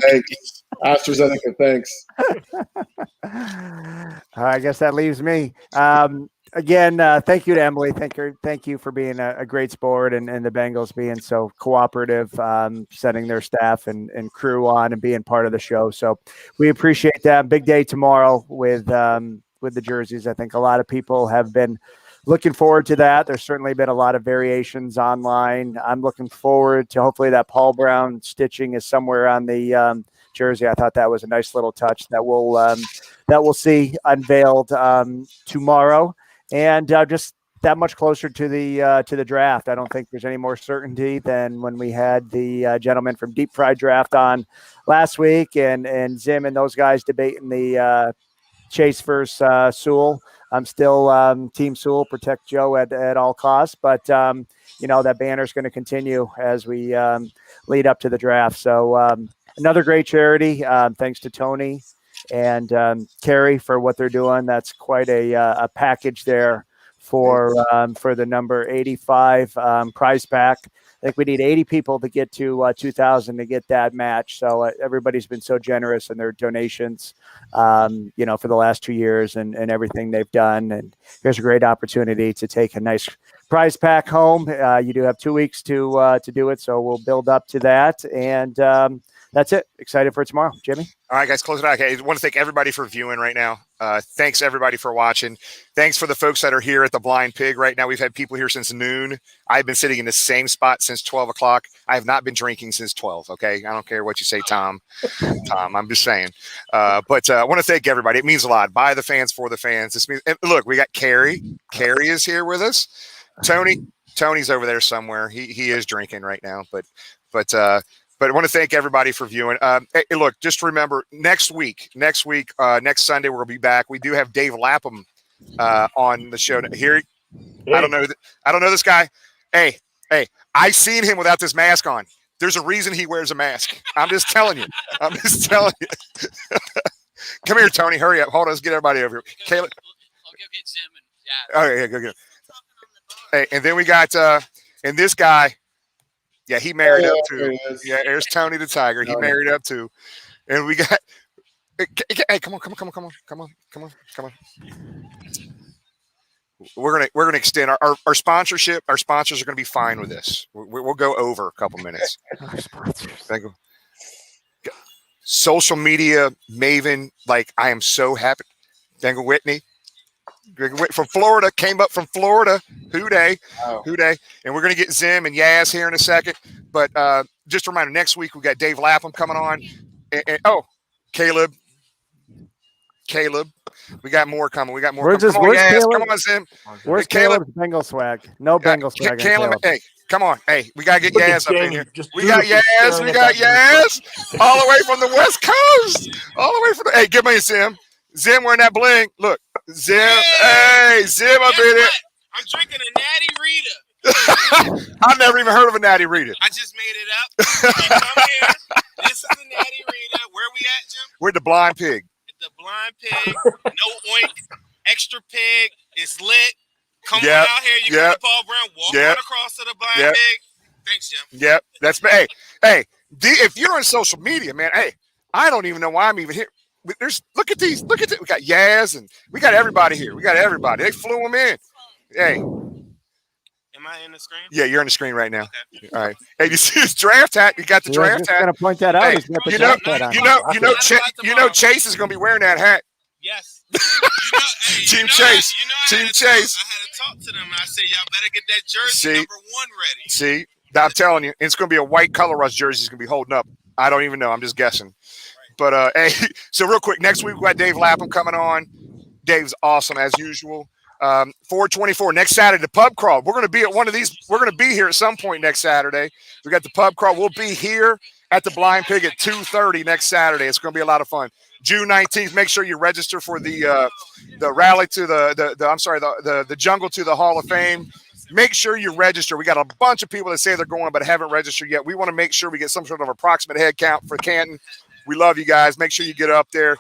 [SPEAKER 8] Thanks. AstraZeneca, thanks.
[SPEAKER 13] I guess that leaves me. Again, thank you to Emily. Thank you for being a great sport and the Bengals being so cooperative, sending their staff and crew on and being part of the show. So we appreciate that. Big day tomorrow with the jerseys. I think a lot of people have been looking forward to that. There's certainly been a lot of variations online. I'm looking forward to hopefully that Paul Brown stitching is somewhere on the jersey. I thought that was a nice little touch that we'll see unveiled tomorrow, and just that much closer to the draft. I don't think there's any more certainty than when we had the gentleman from Deep Fried Draft on last week, and Zim and those guys debating the Chase versus Sewell. I'm still Team Sewell, protect Joe at all costs, but that banner is going to continue as we lead up to the draft. So another great charity. Thanks to Tony and Carrie for what they're doing. That's quite a package there for the number 85 prize pack. I think we need 80 people to get to 2,000 to get that match. So everybody's been so generous in their donations, for the last 2 years and everything they've done. And here's a great opportunity to take a nice prize pack home. You do have 2 weeks to do it. So we'll build up to that. And that's it. Excited for tomorrow. Jimmy?
[SPEAKER 7] All right, guys, close it out. Okay, I want to thank everybody for viewing right now. Thanks, everybody, for watching. Thanks for the folks that are here at the Blind Pig right now. We've had people here since noon. I've been sitting in the same spot since 12 o'clock. I have not been drinking since 12, okay? I don't care what you say, Tom. I'm just saying. But I want to thank everybody. It means a lot. By the fans, for the fans. This means, and look, we got Carrie. Carrie is here with us. Tony's over there somewhere. He is drinking right now, but I want to thank everybody for viewing. Hey, look, just remember next week, next Sunday, we'll be back. We do have Dave Lapham on the show here. Hey. I don't know this guy. Hey, I seen him without this mask on. There's a reason he wears a mask. I'm just telling you. Come here, Tony. Hurry up. Hold on. Let's get everybody over here. Caleb. I'll go get Jim and yeah. Oh yeah, go get him. Hey, and then we got and this guy. Yeah, he married up too. Yeah, there's Tony the Tiger. He married up too. And we got hey, come on. We're gonna extend our sponsorship. Our sponsors are gonna be fine with this. We'll go over a couple minutes. Thank you. Social media maven, like I am so happy. Bengal Whitney. From Florida, came up from Florida. Who day? And we're going to get Zim and Yaz here in a second. But just a reminder, next week we got Dave Lapham coming on. And Caleb. We got more coming.
[SPEAKER 13] Where's
[SPEAKER 7] Come on,
[SPEAKER 13] Yaz.
[SPEAKER 7] Come on, Zim.
[SPEAKER 13] Where's Caleb's Bengal swag? No Bengal swag.
[SPEAKER 7] Caleb, hey, come on. Hey, we got to get Yaz up in here. We got Yaz. All the way from the West Coast. All the way from hey, give me a Zim. Zim wearing that bling. Look, Zim. Hey, Zim up in it.
[SPEAKER 17] I'm drinking a Natty Rita.
[SPEAKER 7] I've never even heard of a Natty Rita.
[SPEAKER 17] I just made it up. You come here. This is the Natty Rita. Where we at, Jim?
[SPEAKER 7] We're at the Blind Pig.
[SPEAKER 17] At the Blind Pig. No oink. Extra pig. It's lit. Come on out here. You got Paul Brown. Walk on across to the Blind Pig. Thanks, Jim.
[SPEAKER 7] Yep. That's me. Hey. If you're on social media, man, hey, I don't even know why I'm even here. Look at these. We got Yaz and we got everybody here. They flew them in. Hey.
[SPEAKER 17] Am I in the screen?
[SPEAKER 7] Yeah, you're on the screen right now. Okay. All right. Hey, you see his draft hat? You got the draft hat.
[SPEAKER 13] I'm going to point that out.
[SPEAKER 7] Hey, you know, Chase is going to be wearing that hat.
[SPEAKER 17] Yes.
[SPEAKER 7] Team Chase. Team Chase.
[SPEAKER 17] I had to talk to them and I said, y'all better get that jersey number 1 ready.
[SPEAKER 7] See, I'm telling you, it's going to be a white color rush jersey. It's going to be holding up. I don't even know. I'm just guessing. But hey, so real quick, next week we got Dave Lapham coming on. Dave's awesome as usual. 424 next Saturday, the pub crawl. We're going to be at one of these. We're going to be here at some point next Saturday. We got the pub crawl. We'll be here at the Blind Pig at 2:30 next Saturday. It's going to be a lot of fun. June 19th. Make sure you register for the rally to the jungle to the Hall of Fame. Make sure you register. We got a bunch of people that say they're going but haven't registered yet. We want to make sure we get some sort of approximate head count for Canton. We love you guys. Make sure you get up there.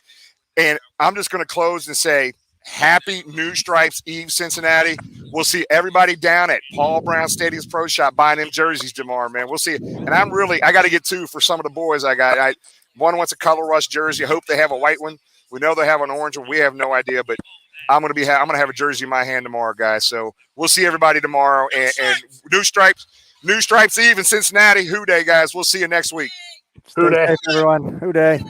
[SPEAKER 7] And I'm just going to close and say, happy New Stripes Eve, Cincinnati. We'll see everybody down at Paul Brown Stadium's Pro Shop buying them jerseys tomorrow, man. We'll see. And I got to get two for some of the boys I got. One wants a Color Rush jersey. I hope they have a white one. We know they have an orange one. We have no idea, but I'm going to have a jersey in my hand tomorrow, guys. So we'll see everybody tomorrow. And New Stripes Eve in Cincinnati. Who Day, guys. We'll see you next week.
[SPEAKER 13] Stay safe, everyone. Who Day.